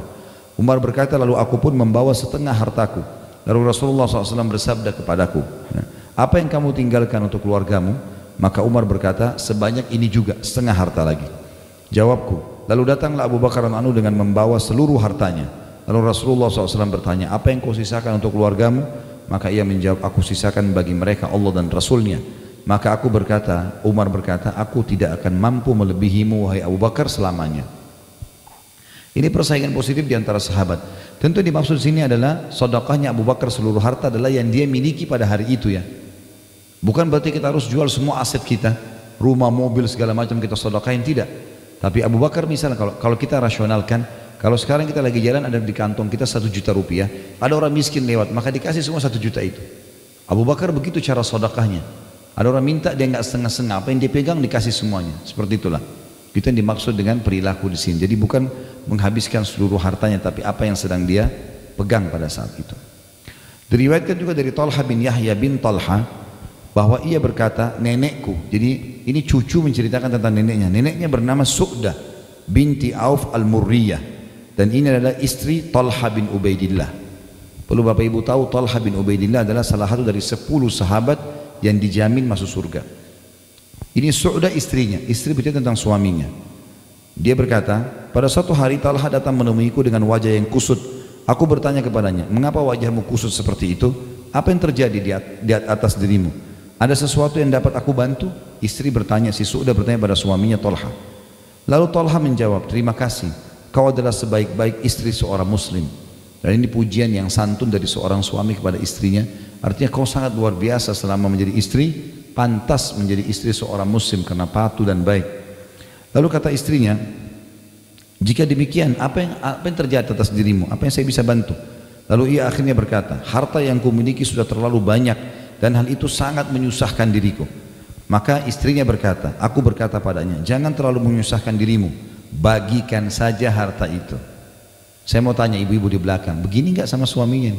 Umar berkata, lalu aku pun membawa setengah hartaku. Lalu Rasulullah SAW bersabda kepadaku, apa yang kamu tinggalkan untuk keluargamu? Maka Umar berkata, sebanyak ini juga, setengah harta lagi. Jawabku, lalu datanglah Abu Bakar radhiyallahu anhu dengan membawa seluruh hartanya. Lalu Rasulullah SAW bertanya, apa yang kau sisakan untuk keluargamu? Maka ia menjawab, aku sisakan bagi mereka Allah dan Rasulnya. Maka aku berkata, Umar berkata, aku tidak akan mampu melebihimu wahai Abu Bakar selamanya. Ini persaingan positif di antara sahabat. Tentu dimaksud sini adalah sedekahnya Abu Bakar seluruh harta adalah yang dia miliki pada hari itu ya. Bukan berarti kita harus jual semua aset kita, rumah, mobil, segala macam kita sedekahin, tidak. Tapi Abu Bakar misalnya kalau kita rasionalkan, kalau sekarang kita lagi jalan ada di kantong kita 1 juta rupiah, ada orang miskin lewat, maka dikasih semua 1 juta itu. Abu Bakar begitu cara sedekahnya. Ada orang minta dia nggak setengah-setengah, apa yang dia pegang dikasih semuanya. Seperti itulah. Itu yang dimaksud dengan perilaku di sini. Jadi bukan menghabiskan seluruh hartanya, tapi apa yang sedang dia pegang pada saat itu. Diriwayatkan juga dari Talha bin Yahya bin Talha bahwa ia berkata, nenekku. Jadi ini cucu menceritakan tentang neneknya. Neneknya bernama Su'dah binti Auf al-Murriyah, dan ini adalah istri Talha bin Ubaidillah. Perlu Bapak Ibu tahu, Talha bin Ubaidillah adalah salah satu dari 10 sahabat yang dijamin masuk surga. Ini Su'dah istrinya, istri bercerita tentang suaminya. Dia berkata, pada suatu hari Talha datang menemuiku dengan wajah yang kusut. Aku bertanya kepadanya, mengapa wajahmu kusut seperti itu? Apa yang terjadi di atas dirimu? Ada sesuatu yang dapat aku bantu? Istri bertanya, si Su'dah bertanya pada suaminya Talha. Lalu Talha menjawab, terima kasih, kau adalah sebaik-baik istri seorang muslim. Dan ini pujian yang santun dari seorang suami kepada istrinya. Artinya kau sangat luar biasa selama menjadi istri, pantas menjadi istri seorang muslim karena patuh dan baik. Lalu kata istrinya, jika demikian apa yang terjadi atas dirimu? Apa yang saya bisa bantu? Lalu ia akhirnya berkata, harta yang kumiliki sudah terlalu banyak dan hal itu sangat menyusahkan diriku. Maka istrinya berkata, aku berkata padanya, jangan terlalu menyusahkan dirimu, bagikan saja harta itu. Saya mau tanya ibu-ibu di belakang, begini enggak sama suaminya?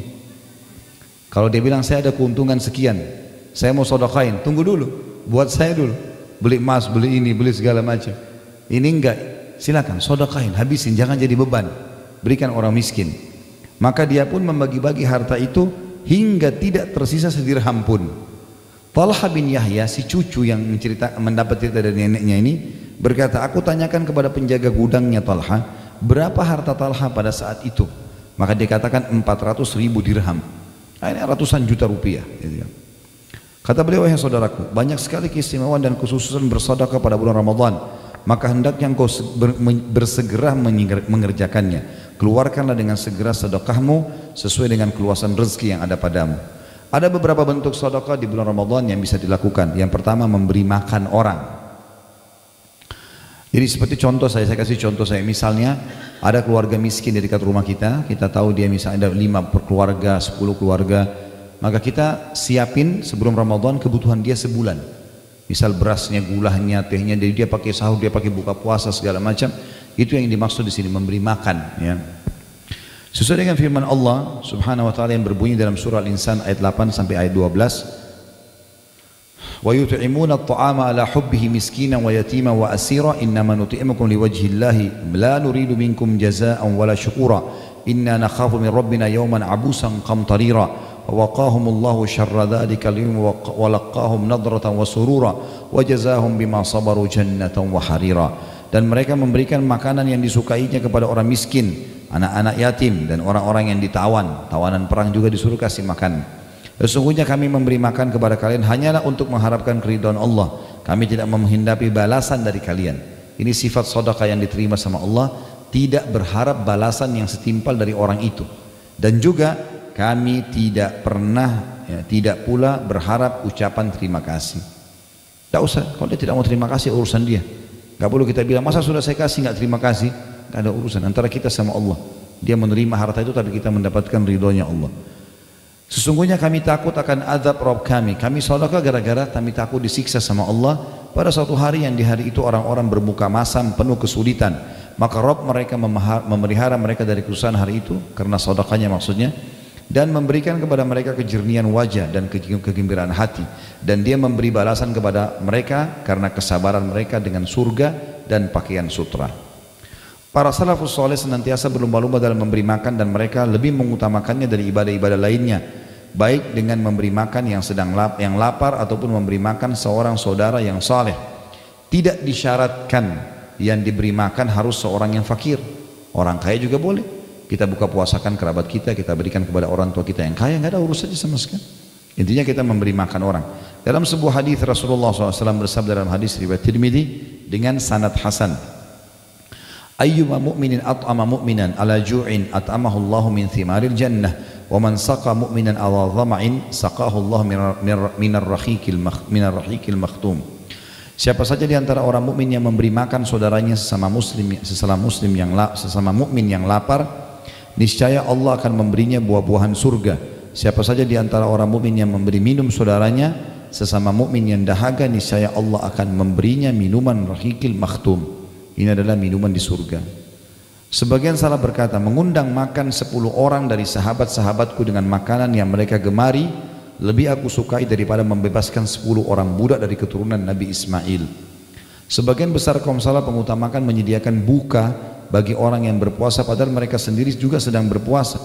Kalau dia bilang saya ada keuntungan sekian, saya mau sedekahin, tunggu dulu, buat saya dulu, beli emas, beli ini, beli segala macam. Ini enggak, silakan sedekahin, habisin, jangan jadi beban, berikan orang miskin. Maka dia pun membagi-bagi harta itu hingga tidak tersisa sedirham pun. Talha bin Yahya, si cucu yang mendapat cerita dari neneknya ini, berkata, aku tanyakan kepada penjaga gudangnya Talha, berapa harta Talha pada saat itu? Maka dia katakan 400.000 dirham. Ini ratusan juta rupiah. Kata beliau, wahai saudaraku, banyak sekali keistimewaan dan kekhususan bersedekah pada bulan Ramadan. Maka hendaknya engkau bersegera mengerjakannya. Keluarkanlah dengan segera sedekahmu sesuai dengan keluasan rezeki yang ada padamu. Ada beberapa bentuk sedekah di bulan Ramadan yang bisa dilakukan. Yang pertama, memberi makan orang. Jadi seperti contoh saya kasih contoh saya, misalnya ada keluarga miskin di dekat rumah kita tahu dia misalnya ada 5 keluarga, 10 keluarga, maka kita siapin sebelum Ramadan kebutuhan dia sebulan. Misal berasnya, gulanya, tehnya, jadi dia pakai sahur, dia pakai buka puasa segala macam. Itu yang dimaksud di sini, memberi makan. Ya. Sesuai dengan firman Allah Subhanahu Wa Taala yang berbunyi dalam surah Al-Insan ayat 8 sampai ayat 12. وَيُطْعِمُونَ الطَّعَامَ عَلَى حُبِّهِ مِسْكِينًا وَيَتِيمًا وَأَسِيرًا إِنَّمَا نُطْعِمُكُمْ لِوَجْهِ اللَّهِ لَا نُرِيدُ مِنكُمْ جَزَاءً وَلَا شُكُورًا إِنَّا نَخَافُ مِنْ رَبِّنَا يَوْمًا عَبُوسًا قَمْطَرِيرًا وَوَقَاهُمُ اللَّهُ شَرَّ ذَلِكَ الْيَوْمِ وَلَقَّاهُمْ نَضْرَةً وَسُرُورًا وَجَزَاهُمْ بِمَا صَبَرُوا جَنَّةً وَحَرِيرًا. Dan mereka memberikan makanan yang disukainya kepada orang miskin, anak-anak yatim, dan orang-orang yang ditawan. Tawanan perang juga disuruh kasih makan. Sesungguhnya kami memberi makan kepada kalian hanyalah untuk mengharapkan keridhaan Allah. Kami tidak menghendaki balasan dari kalian. Ini sifat sedekah yang diterima sama Allah, tidak berharap balasan yang setimpal dari orang itu. Dan juga kami tidak pernah, tidak pula berharap ucapan terima kasih. Tidak usah, kalau dia tidak mau terima kasih urusan dia. Gak perlu kita bilang, masa sudah saya kasih nggak terima kasih? Gak ada urusan antara kita sama Allah. Dia menerima harta itu tapi kita mendapatkan ridhonya Allah. Sesungguhnya kami takut akan azab Rabb kami. Kami sedekah gara-gara kami takut disiksa sama Allah pada suatu hari yang di hari itu orang-orang bermuka masam penuh kesulitan. Maka Rabb mereka memelihara mereka dari kesusahan hari itu karena sedekahnya maksudnya, dan memberikan kepada mereka kejernihan wajah dan kegembiraan hati, dan dia memberi balasan kepada mereka karena kesabaran mereka dengan surga dan pakaian sutra. Para salafus soleh senantiasa berlomba-lomba dalam memberi makan, dan mereka lebih mengutamakannya dari ibadah-ibadah lainnya, baik dengan memberi makan yang lapar ataupun memberi makan seorang saudara yang saleh. Tidak disyaratkan yang diberi makan harus seorang yang fakir, orang kaya juga boleh. Kita buka puasakan kerabat kita, kita berikan kepada orang tua kita yang kaya, nggak ada urusannya sama sekali. Intinya kita memberi makan orang. Dalam sebuah hadis Rasulullah SAW bersabda dalam hadis riwayat Tirmidzi dengan sanad hasan, ayyuma mu'minin at'ama mu'minan ala ju'in at'amahu Allah min thimaril jannah wa man saqa mu'minan ala dhama'in saqahu Allah minar rahiqil makhtum. Siapa saja di antara orang mukmin yang memberi makan saudaranya sesama mukmin yang lapar, niscaya Allah akan memberinya buah-buahan surga. Siapa saja di antara orang mukmin yang memberi minum saudaranya sesama mukmin yang dahaga, niscaya Allah akan memberinya minuman rahiqil makhtum. Ini adalah minuman di surga. Sebagian salah berkata, mengundang makan 10 orang dari sahabat-sahabatku dengan makanan yang mereka gemari lebih aku sukai daripada membebaskan 10 orang budak dari keturunan Nabi Ismail. Sebagian besar kaum salaf mengutamakan menyediakan buka bagi orang yang berpuasa padahal mereka sendiri juga sedang berpuasa.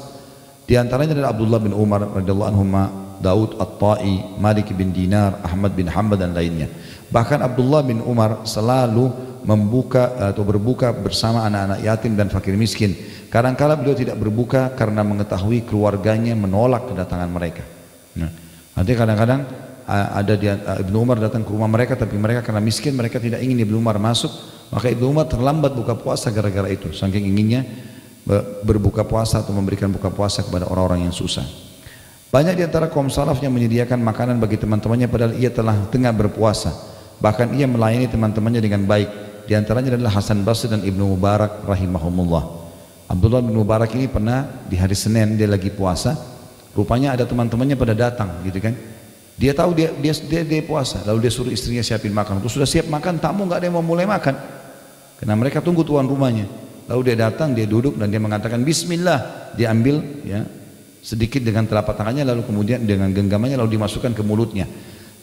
Di antaranya adalah Abdullah bin Umar radhiyallahu anhu, Daud At-Tai, Malik bin Dinar, Ahmad bin Hanbal dan lainnya. Bahkan Abdullah bin Umar selalu membuka atau berbuka bersama anak-anak yatim dan fakir miskin. Kadang-kala beliau tidak berbuka karena mengetahui keluarganya menolak kedatangan mereka. Nah, nanti kadang-kadang ada Ibnu Umar datang ke rumah mereka, tapi mereka karena miskin mereka tidak ingin Ibnu Umar masuk, maka Ibnu Umar terlambat buka puasa gara-gara itu, saking inginnya berbuka puasa atau memberikan buka puasa kepada orang-orang yang susah. Banyak di antara kaum salaf yang menyediakan makanan bagi teman-temannya padahal ia telah tengah berpuasa. Bahkan ia melayani teman-temannya dengan baik. Di antaranya adalah Hasan Basri dan Ibnu Mubarak rahimahumullah. Abdullah bin Mubarak ini pernah di hari Senin dia lagi puasa, rupanya ada teman-temannya pada datang gitu kan. Dia tahu dia puasa, lalu dia suruh istrinya siapin makan. Terus sudah siap makan, tamu nggak ada yang mau mulai makan. Karena mereka tunggu tuan rumahnya. Lalu dia datang, dia duduk dan dia mengatakan Bismillah. Dia ambil ya sedikit dengan telapak tangannya, lalu kemudian dengan genggamannya lalu dimasukkan ke mulutnya.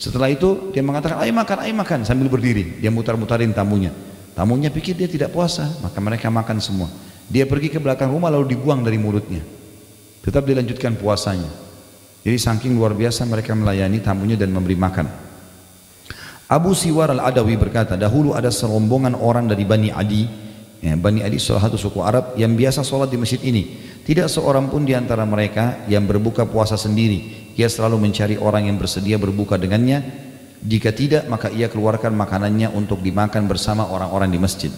Setelah itu dia mengatakan ayo makan sambil berdiri. Dia mutar-mutarin tamunya. Tamunya pikir dia tidak puasa, maka mereka makan semua. Dia pergi ke belakang rumah lalu dibuang dari mulutnya. Tetap dilanjutkan puasanya. Jadi saking luar biasa mereka melayani tamunya dan memberi makan. Abu Siwar al-Adawi berkata, dahulu ada serombongan orang dari Bani Adi. Ya, Bani Adi salah satu suku Arab yang biasa sholat di masjid ini. Tidak seorang pun di antara mereka yang berbuka puasa sendiri. Ia selalu mencari orang yang bersedia berbuka dengannya. Jika tidak, maka ia keluarkan makanannya untuk dimakan bersama orang-orang di masjid.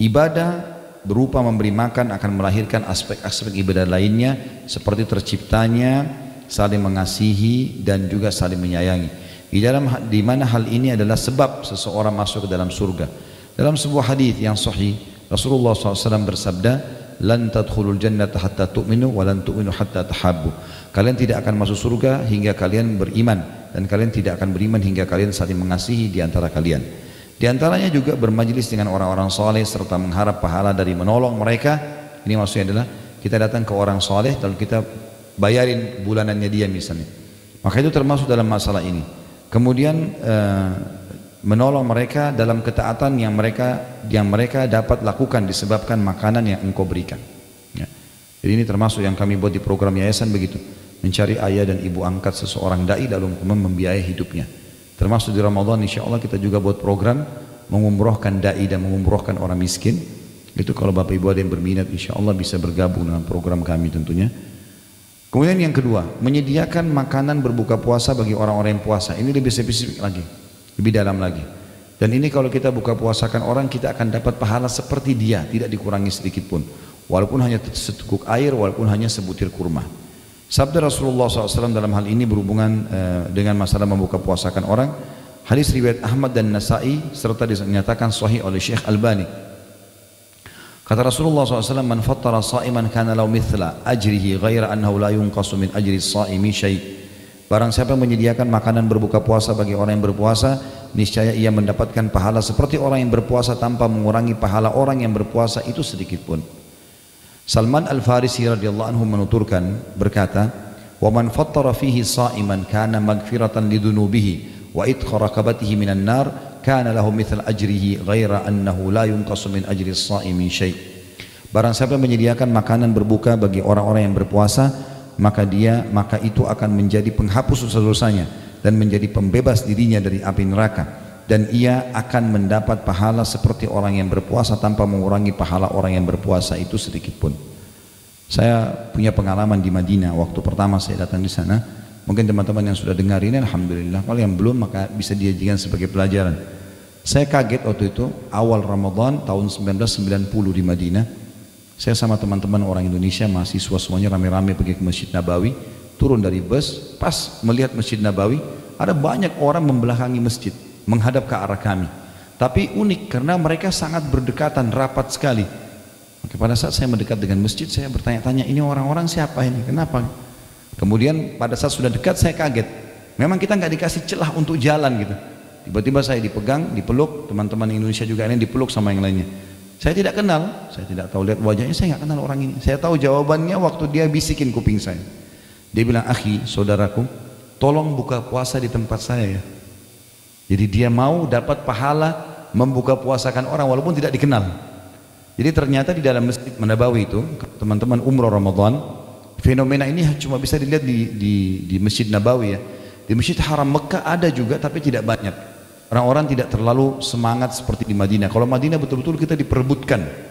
Ibadah berupa memberi makan akan melahirkan aspek-aspek ibadah lainnya seperti terciptanya saling mengasihi dan juga saling menyayangi. Di mana hal ini adalah sebab seseorang masuk ke dalam surga. Dalam sebuah hadis yang sahih, Rasulullah SAW bersabda, "Lan tadkhulul jannata hatta tu'minu wa lan tu'minu hatta tahabbu." Kalian tidak akan masuk surga hingga kalian beriman, dan kalian tidak akan beriman hingga kalian saling mengasihi di antara kalian. Di antaranya juga bermajlis dengan orang-orang soleh serta mengharap pahala dari menolong mereka. Ini maksudnya adalah kita datang ke orang soleh lalu kita bayarin bulanannya dia misalnya. Maka itu termasuk dalam masalah ini. Kemudian menolong mereka dalam ketaatan yang mereka dapat lakukan disebabkan makanan yang engkau berikan. Ya. Jadi ini termasuk yang kami buat di program yayasan begitu. Mencari ayah dan ibu angkat seseorang dai lalu membiayai hidupnya. Termasuk di Ramadan insya Allah kita juga buat program mengumrohkan dai dan mengumrohkan orang miskin. Itu kalau bapak ibu ada yang berminat insya Allah bisa bergabung dengan program kami tentunya. Kemudian yang kedua, menyediakan makanan berbuka puasa bagi orang-orang yang puasa. Ini lebih spesifik lagi, lebih dalam lagi. Dan ini kalau kita buka puasakan orang, kita akan dapat pahala seperti dia, tidak dikurangi sedikit pun. Walaupun hanya seteguk air, walaupun hanya sebutir kurma. Sabda Rasulullah SAW dalam hal ini berhubungan dengan masalah membuka puasakan orang. Hadis riwayat Ahmad dan Nasai serta dinyatakan sahih oleh Syekh Albani. Kata Rasulullah SAW, "Man fattara sa'iman kana lahu mithla ajrihi ghaira annahu la yunqasu min ajri as-sa'imi syai'." Barang siapa yang menyediakan makanan berbuka puasa bagi orang yang berpuasa, niscaya ia mendapatkan pahala seperti orang yang berpuasa tanpa mengurangi pahala orang yang berpuasa itu sedikit pun. Salman Al-Farisi radhiyallahu anhu menuturkan berkata, "Wa man fattara fihi sa'iman kana maghfiratan lidunubihi wa idkha raqabatihi minan nar." Kana lahu mithal ajrihi ghaira annahu la yunqasu min ajri as-sa'imi syai'. Barang siapa yang menyediakan makanan berbuka bagi orang-orang yang berpuasa, maka itu akan menjadi penghapus dosa-dosanya dan menjadi pembebas dirinya dari api neraka, dan ia akan mendapat pahala seperti orang yang berpuasa tanpa mengurangi pahala orang yang berpuasa itu sedikit pun. Saya punya pengalaman di Madinah waktu pertama saya datang di sana. Mungkin teman-teman yang sudah dengar ini alhamdulillah, kalau yang belum maka bisa dijadikan sebagai pelajaran. Saya kaget waktu itu awal Ramadan tahun 1990 di Madinah. Saya sama teman-teman orang Indonesia mahasiswa semuanya rame-rame pergi ke Masjid Nabawi. Turun dari bus, pas melihat Masjid Nabawi ada banyak orang membelakangi masjid menghadap ke arah kami. Tapi unik karena mereka sangat berdekatan, rapat sekali. Maka pada saat saya mendekat dengan masjid, saya bertanya-tanya, ini orang-orang siapa ini? Kenapa? Kemudian pada saat sudah dekat saya kaget. Memang kita nggak dikasih celah untuk jalan gitu. Tiba-tiba saya dipegang, dipeluk, teman-teman Indonesia juga ini dipeluk sama yang lainnya. Saya tidak kenal, saya tidak tahu lihat wajahnya, saya nggak kenal orang ini. Saya tahu jawabannya waktu dia bisikin kuping saya. Dia bilang, "Akhi, saudaraku, tolong buka puasa di tempat saya ya." Jadi dia mau dapat pahala membuka puasakan orang walaupun tidak dikenal. Jadi ternyata di dalam Masjid Nabawi itu, teman-teman umroh Ramadan, fenomena ini cuma bisa dilihat di Masjid Nabawi ya. Di Masjid Haram Mekah ada juga tapi tidak banyak. Orang-orang tidak terlalu semangat seperti di Madinah. Kalau Madinah betul-betul kita diperebutkan.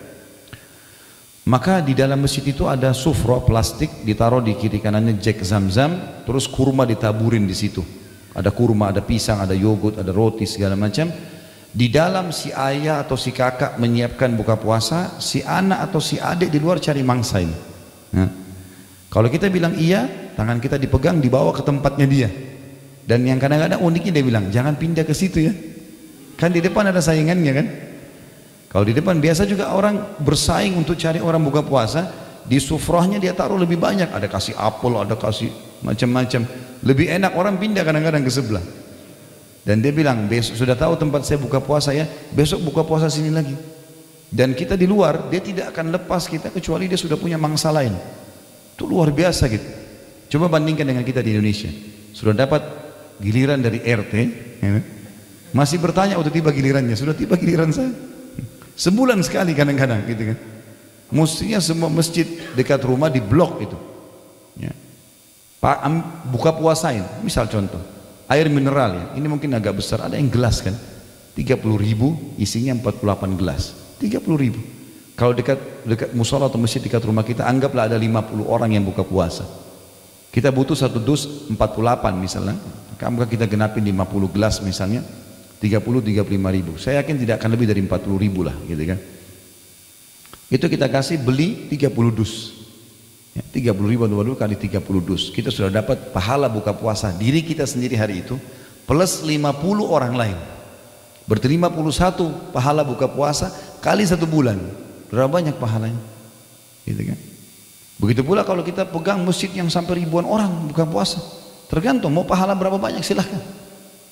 Maka di dalam masjid itu ada sufra plastik, ditaruh di kiri kanannya jek Zam-Zam, terus kurma ditaburin di situ. Ada kurma, ada pisang, ada yogurt, ada roti segala macam. Di dalam si ayah atau si kakak menyiapkan buka puasa, si anak atau si adik di luar cari mangsa ini. Nah, kalau kita bilang iya, tangan kita dipegang dibawa ke tempatnya dia. Dan yang kadang-kadang uniknya dia bilang, jangan pindah ke situ ya. Kan di depan ada saingannya kan. Kalau di depan biasa juga orang bersaing untuk cari orang buka puasa. Di sufrahnya dia taruh lebih banyak. Ada kasih apel, ada kasih macam-macam. Lebih enak orang pindah kadang-kadang ke sebelah. Dan dia bilang, besok sudah tahu tempat saya buka puasa ya, besok buka puasa sini lagi. Dan kita di luar, dia tidak akan lepas kita kecuali dia sudah punya mangsa lain. Itu luar biasa gitu. Coba bandingkan dengan kita di Indonesia. Sudah dapat giliran dari RT, ya, masih bertanya udah tiba gilirannya, sudah tiba giliran saya. Sebulan sekali kadang-kadang gitu kan. Mestinya semua masjid dekat rumah diblok itu. Ya. Buka puasain, misal contoh, air mineral ya, ini mungkin agak besar, ada yang gelas kan, 30.000 isinya 48 gelas, 30.000. Kalau dekat musola atau masjid dekat rumah kita, anggaplah ada 50 orang yang buka puasa. Kita butuh satu dus 48 misalnya. Maka kita genapin 50 gelas misalnya, 30-35 ribu. Saya yakin tidak akan lebih dari 40 ribu lah gitu kan. Itu kita kasih beli 30 dus ya, 30 ribu kali 30 dus, kita sudah dapat pahala buka puasa diri kita sendiri hari itu plus 50 orang lain. Berarti 51 pahala buka puasa kali 1 bulan. Berapa banyak pahalanya gitu kan. Begitu pula kalau kita pegang masjid yang sampai ribuan orang buka puasa, tergantung mau pahala berapa banyak silahkan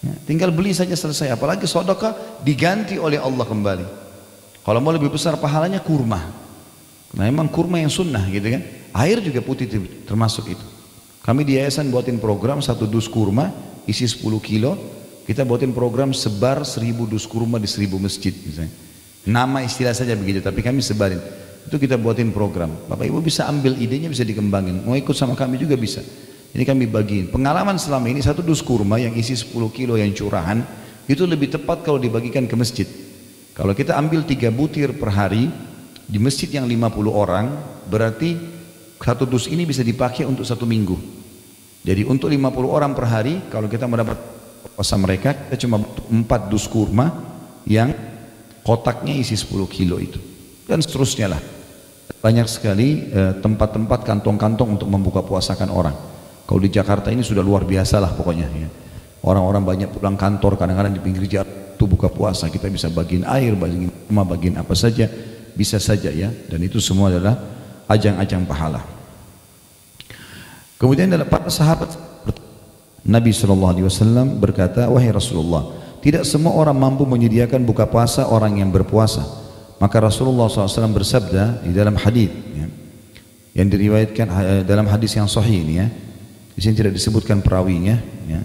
ya, tinggal beli saja selesai. Apalagi sedekah diganti oleh Allah kembali. Kalau mau lebih besar pahalanya kurma, nah memang kurma yang sunnah gitu kan. Air juga putih termasuk itu. Kami di yayasan buatin program satu dus kurma isi 10 kilo. Kita buatin program sebar 1000 dus kurma di 1000 masjid misalnya. Nama istilah saja begitu, tapi kami sebarin. Itu kita buatin program. Bapak Ibu bisa ambil idenya, bisa dikembangin. Mau ikut sama kami juga bisa. Ini kami bagiin. Pengalaman selama ini satu dus kurma yang isi 10 kilo yang curahan itu lebih tepat kalau dibagikan ke masjid. Kalau kita ambil 3 butir per hari di masjid yang 50 orang, berarti satu dus ini bisa dipakai untuk 1 minggu. Jadi untuk 50 orang per hari, kalau kita mendapat puasa mereka, kita cuma butuh 4 dus kurma yang kotaknya isi 10 kilo itu. Dan seterusnya lah. Banyak sekali tempat-tempat kantong-kantong untuk membuka puasakan orang. Kalau di Jakarta ini sudah luar biasa lah pokoknya ya. Orang-orang banyak pulang kantor, kadang-kadang di pinggir jalan itu buka puasa. Kita bisa bagiin air, bagiin rumah, bagiin apa saja, bisa saja ya. Dan itu semua adalah ajang-ajang pahala. Kemudian dalam para sahabat Nabi SAW berkata, wahai Rasulullah, tidak semua orang mampu menyediakan buka puasa orang yang berpuasa. Maka Rasulullah SAW bersabda di dalam hadis ya, yang diriwayatkan dalam hadis yang sahih ini ya. Di sini tidak disebutkan perawinya ya.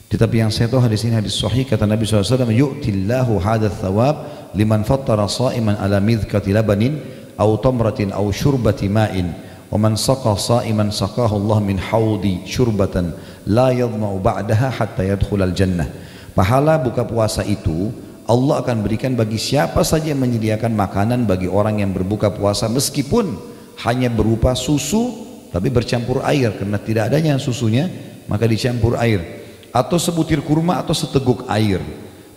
Tetapi yang saya tahu hadis ini hadis sahih, kata Nabi SAW, yu'tillahu hadath thawab liman fattara sa'iman ala midhkati labanin aw tamratin aw syurbati ma'in wa man saqa sa'iman saqahu Allah min haudi syurbatan la yadma'u ba'daha hatta yadkhulal jannah. Pahala buka puasa itu Allah akan berikan bagi siapa saja yang menyediakan makanan bagi orang yang berbuka puasa, meskipun hanya berupa susu tapi bercampur air, karena tidak adanya susunya maka dicampur air, atau sebutir kurma atau seteguk air.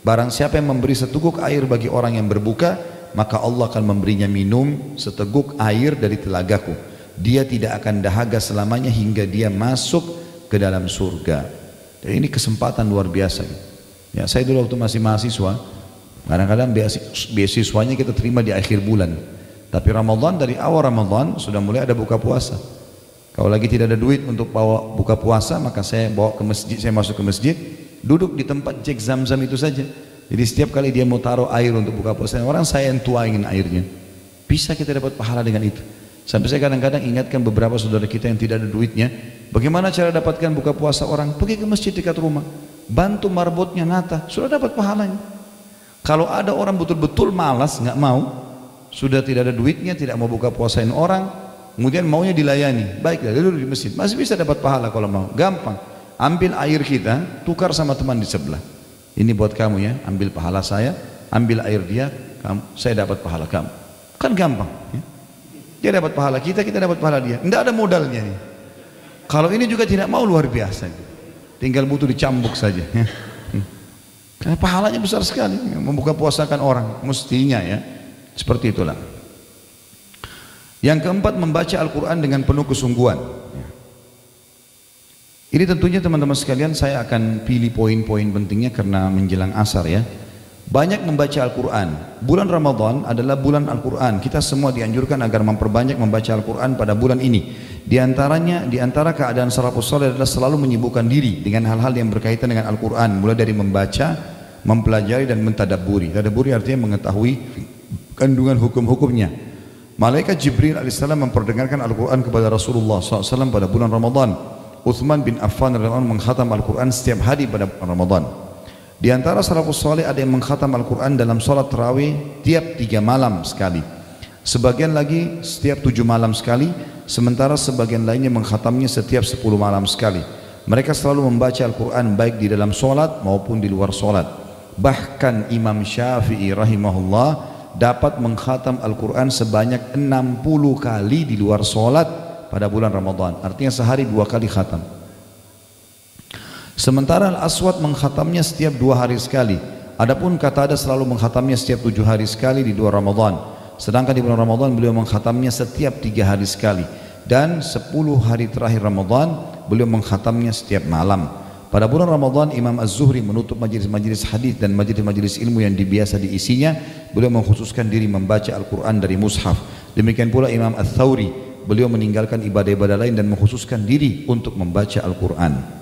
Barang siapa yang memberi seteguk air bagi orang yang berbuka, maka Allah akan memberinya minum seteguk air dari telagaku. Dia tidak akan dahaga selamanya hingga dia masuk ke dalam surga. Dan ini kesempatan luar biasa ya. Saya dulu waktu masih mahasiswa, kadang-kadang beasiswanya kita terima di akhir bulan, tapi Ramadan, dari awal Ramadan sudah mulai ada buka puasa. Kalau lagi tidak ada duit untuk bawa buka puasa, maka saya bawa ke masjid, saya masuk ke masjid, duduk di tempat cek Zam-Zam itu saja. Jadi setiap kali dia mau taruh air untuk buka puasa orang, saya yang tuangin airnya. Bisa kita dapat pahala dengan itu. Sampai saya kadang-kadang ingatkan beberapa saudara kita yang tidak ada duitnya, bagaimana cara dapatkan buka puasa orang? Pergi ke masjid dekat rumah, bantu marbotnya nata, sudah dapat pahalanya. Kalau ada orang betul-betul malas, nggak mau, sudah tidak ada duitnya, tidak mau buka puasain orang, kemudian maunya dilayani, baiklah dia duduk di masjid, masih bisa dapat pahala kalau mau. Gampang, ambil air kita, tukar sama teman di sebelah. Ini buat kamu ya, ambil pahala saya, ambil air dia, kamu, saya dapat pahala kamu. Kan gampang. Ya? Dia dapat pahala kita, kita dapat pahala dia. Tidak ada modalnya nih. Kalau ini juga tidak mau, luar biasa. Tinggal butuh dicambuk saja. Ya. Karena pahalanya besar sekali. Membuka puasakan orang, mestinya ya. Seperti itulah. Yang keempat, membaca Al-Quran dengan penuh kesungguhan. Ini tentunya teman-teman sekalian, saya akan pilih poin-poin pentingnya karena menjelang asar ya. Banyak membaca Al-Quran. Bulan Ramadan adalah bulan Al-Quran. Kita semua dianjurkan agar memperbanyak membaca Al-Quran pada bulan ini. Di antara keadaan salafus saleh adalah selalu menyibukkan diri dengan hal-hal yang berkaitan dengan Al-Quran. Mulai dari membaca, mempelajari dan mentadabburi. Tadabburi artinya mengetahui kandungan hukum-hukumnya. Malaikat Jibril alaihissalam memperdengarkan Al-Quran kepada Rasulullah SAW pada bulan Ramadan. Uthman bin Affan radhiyallahu anhu mengkhatam Al-Quran setiap hari pada bulan Ramadan. Di antara salafus saleh ada yang mengkhatam Al-Quran dalam salat tarawih tiap 3 malam sekali. Sebagian lagi setiap 7 malam sekali, sementara sebagian lainnya mengkhatamnya setiap 10 malam sekali. Mereka selalu membaca Al-Quran baik di dalam salat maupun di luar salat. Bahkan Imam Syafi'i rahimahullah dapat mengkhatam Al-Quran sebanyak 60 kali di luar solat pada bulan Ramadan. Artinya sehari 2 kali khatam. Sementara Al-Aswad mengkhatamnya setiap 2 hari sekali. Adapun Qatadah selalu mengkhatamnya setiap 7 hari sekali di luar Ramadan. Sedangkan di bulan Ramadan beliau mengkhatamnya setiap 3 hari sekali. Dan 10 hari terakhir Ramadan beliau mengkhatamnya setiap malam. Pada bulan Ramadan Imam Az-Zuhri menutup majelis-majelis hadis dan majelis-majelis ilmu yang biasa diisinya. Beliau mengkhususkan diri membaca Al-Quran dari mushaf. Demikian pula Imam Ats-Tsauri, beliau meninggalkan ibadah-ibadah lain dan mengkhususkan diri untuk membaca Al-Quran.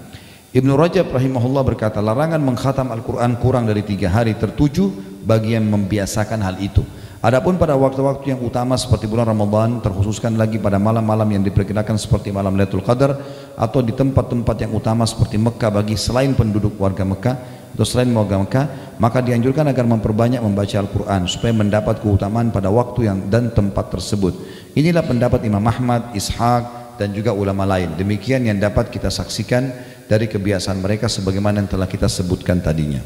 Ibnu Rajab rahimahullah berkata, larangan mengkhatam Al-Quran kurang dari 3 hari tertuju bagi yang membiasakan hal itu. Adapun pada waktu-waktu yang utama seperti bulan Ramadan, terkhususkan lagi pada malam-malam yang diperkirakan seperti malam Lailatul Qadar atau di tempat-tempat yang utama seperti Mekah bagi selain penduduk warga Mekah atau selain warga Mekah, maka dianjurkan agar memperbanyak membaca Al-Quran supaya mendapat keutamaan pada waktu yang dan tempat tersebut. Inilah pendapat Imam Ahmad, Ishaq dan juga ulama lain. Demikian yang dapat kita saksikan dari kebiasaan mereka sebagaimana yang telah kita sebutkan tadinya.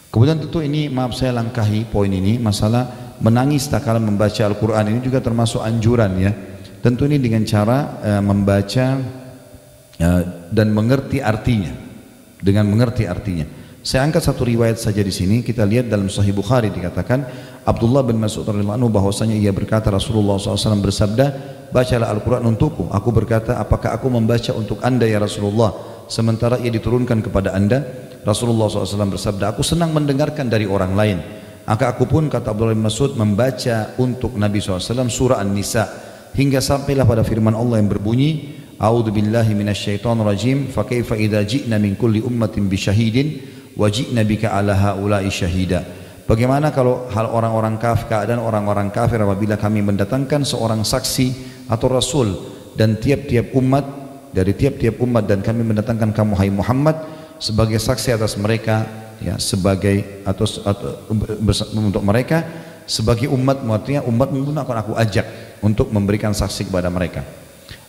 Kemudian tentu ini, maaf saya langkahi poin ini, masalah menangis tak kala membaca Al-Quran ini juga termasuk anjuran ya. Tentu ini dengan cara membaca dan mengerti artinya. Dengan mengerti artinya. Saya angkat satu riwayat saja di sini. Kita lihat dalam Sahih Bukhari dikatakan Abdullah bin Mas'ud radhiyallahu anhu bahwasanya ia berkata Rasulullah SAW bersabda, bacalah Al-Quran untukku. Aku berkata, apakah aku membaca untuk anda ya Rasulullah sementara ia diturunkan kepada anda? Rasulullah SAW bersabda, aku senang mendengarkan dari orang lain. Maka aku pun, kata Abdullah bin Mas'ud, membaca untuk Nabi SAW surah An-Nisa hingga sampailah pada firman Allah yang berbunyi, A'udzu billahi minasyaitonir rajim, fa kaifa idza ji'na min kulli ummatin bi syahidin wa ji'na bika 'ala haula'i syahida. Bagaimana kalau hal orang-orang kafir, keadaan orang-orang kafir apabila kami mendatangkan seorang saksi atau rasul dan tiap-tiap umat dari tiap-tiap umat dan kami mendatangkan kamu hai Muhammad sebagai saksi atas mereka ya, sebagai atau untuk mereka sebagai umat, artinya umat pun akan aku ajak untuk memberikan saksi kepada mereka.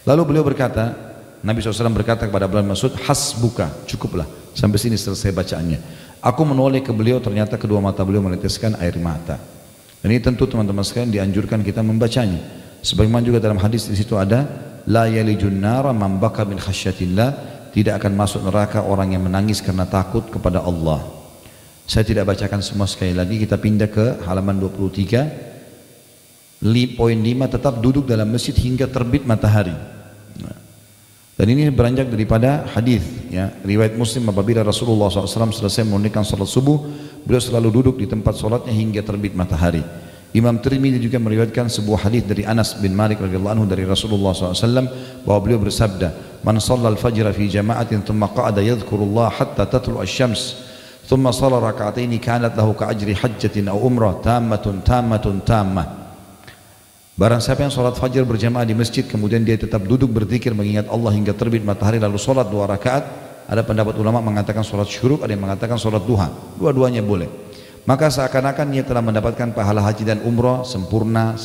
Lalu beliau berkata, Nabi SAW berkata kepada Abdullah bin Mas'ud, hasbuka, cukuplah, sampai sini selesai bacaannya. Aku menoleh ke beliau, ternyata kedua mata beliau meneteskan air mata. Dan ini tentu teman-teman sekalian dianjurkan kita membacanya. Sebagaimana juga dalam hadis di situ ada, la yalijun nara man baka min khasyatillah, tidak akan masuk neraka orang yang menangis karena takut kepada Allah. Saya tidak bacakan semua sekali lagi, kita pindah ke halaman 23. Poin 5, tetap duduk dalam masjid hingga terbit matahari. Dan ini beranjak daripada hadis ya, riwayat Muslim apabila Rasulullah SAW selesai menunaikan salat subuh, beliau selalu duduk di tempat salatnya hingga terbit matahari. Imam Tirmidzi juga meriwayatkan sebuah hadis dari Anas bin Malik radhiyallahu anhu dari Rasulullah SAW bahwa beliau bersabda, man shalla al-fajr fi jama'atin thumma qa'ada yadhkurullah hatta tatlu asy-syams thumma shalla rak'ataini kanat lahu ka'ajri hajjatin aw umrah tammatun tammah. Barang siapa yang sholat fajar berjamaah di masjid kemudian dia tetap duduk berzikir mengingat Allah hingga terbit matahari lalu sholat 2 rakaat, ada pendapat ulama mengatakan sholat syuruk, ada yang mengatakan sholat duha, dua-duanya boleh, maka seakan-akan dia telah mendapatkan pahala haji dan umrah sempurna.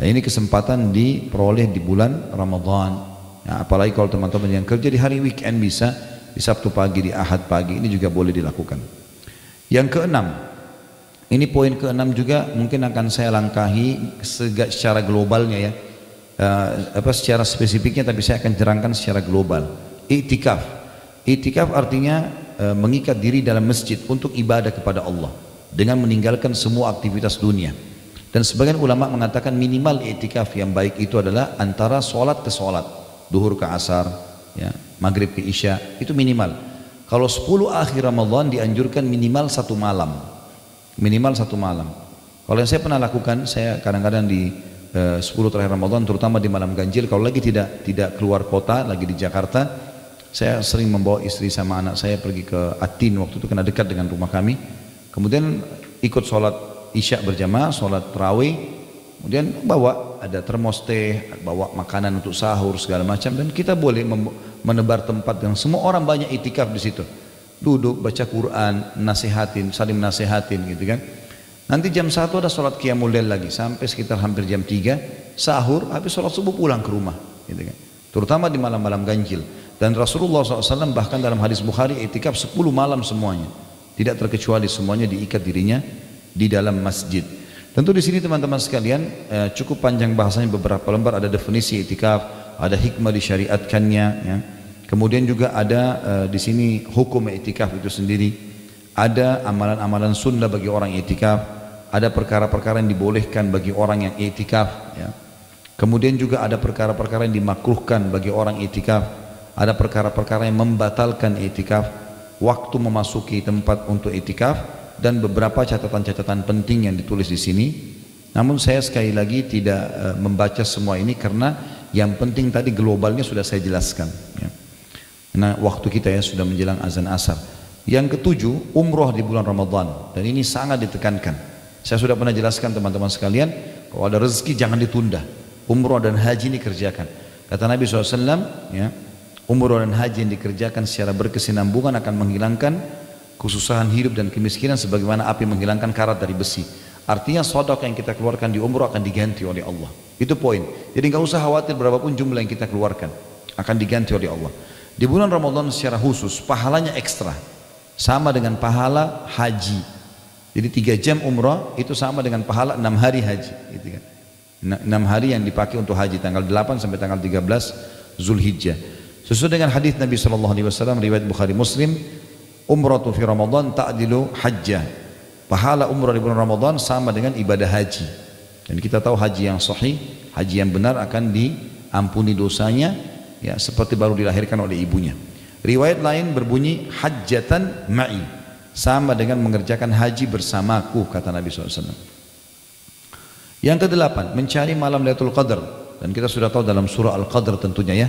Nah, ini kesempatan diperoleh di bulan Ramadan ya, apalagi kalau teman-teman yang kerja di hari weekend bisa di Sabtu pagi, di Ahad pagi, ini juga boleh dilakukan. Yang keenam, ini poin keenam juga mungkin akan saya langkahi secara globalnya ya, secara spesifiknya, tapi saya akan terangkan secara global. Iktikaf. Iktikaf artinya mengikat diri dalam masjid untuk ibadah kepada Allah dengan meninggalkan semua aktivitas dunia. Dan sebagian ulama mengatakan minimal iktikaf yang baik itu adalah antara sholat ke sholat, duhur ke asar, ya, maghrib ke isya, itu minimal. Kalau 10 akhir Ramadan dianjurkan minimal 1 malam. Minimal 1 malam. Kalau yang saya pernah lakukan, saya kadang-kadang di 10 terakhir Ramadan, terutama di malam ganjil, kalau lagi tidak keluar kota, lagi di Jakarta, saya sering membawa istri sama anak saya pergi ke Atin, waktu itu kena dekat dengan rumah kami. Kemudian ikut sholat isya berjamaah, sholat tarawih, kemudian bawa ada termos teh, bawa makanan untuk sahur segala macam, dan kita boleh menebar tempat yang semua orang banyak itikaf di situ. Duduk baca Quran, nasihatin, saling nasihatin gitu kan. Nanti jam 1 ada sholat qiyamul lail lagi sampai sekitar hampir jam 3 sahur, habis sholat subuh pulang ke rumah gitu kan. Terutama di malam-malam ganjil. Dan Rasulullah SAW bahkan dalam hadis Bukhari itikaf 10 malam semuanya, tidak terkecuali semuanya diikat dirinya di dalam masjid. Tentu di sini teman-teman sekalian cukup panjang bahasanya, beberapa lembar ada definisi itikaf, ada hikmah disyariatkannya ya. Kemudian juga ada di sini hukum i'tikaf itu sendiri, ada amalan-amalan sunnah bagi orang i'tikaf, ada perkara-perkara yang dibolehkan bagi orang yang i'tikaf ya. Kemudian juga ada perkara-perkara yang dimakruhkan bagi orang i'tikaf, ada perkara-perkara yang membatalkan i'tikaf, waktu memasuki tempat untuk i'tikaf, dan beberapa catatan-catatan penting yang ditulis di sini. Namun saya sekali lagi tidak membaca semua ini karena yang penting tadi globalnya sudah saya jelaskan ya. Nah, waktu kita ya sudah menjelang azan asar. Yang ketujuh, umroh di bulan Ramadan, dan ini sangat ditekankan. Saya sudah pernah jelaskan teman-teman sekalian, kalau ada rezeki jangan ditunda. Umroh dan haji ini kerjakan. Kata Nabi SAW, ya, umroh dan haji yang dikerjakan secara berkesinambungan akan menghilangkan kesusahan hidup dan kemiskinan sebagaimana api menghilangkan karat dari besi. Artinya sedekah yang kita keluarkan di umroh akan diganti oleh Allah. Itu poin. Jadi nggak usah khawatir berapapun jumlah yang kita keluarkan, akan diganti oleh Allah. Di bulan Ramadan secara khusus pahalanya ekstra, sama dengan pahala haji. Jadi 3 jam umrah itu sama dengan pahala 6 hari haji gitu kan. 6 hari yang dipakai untuk haji, tanggal 8 sampai tanggal 13 Zulhijjah. Sesuai dengan hadis Nabi SAW riwayat Bukhari Muslim, umratu fi Ramadan ta'dilu hajjah. Pahala umrah di bulan Ramadan sama dengan ibadah haji. Dan kita tahu haji yang sahih, haji yang benar akan diampuni dosanya ya, seperti baru dilahirkan oleh ibunya. Riwayat lain berbunyi hajjatan ma'i, sama dengan mengerjakan haji bersamaku, kata Nabi SAW. Yang kedelapan, mencari malam Lailatul Qadar, dan kita sudah tahu dalam surah Al-Qadr tentunya ya,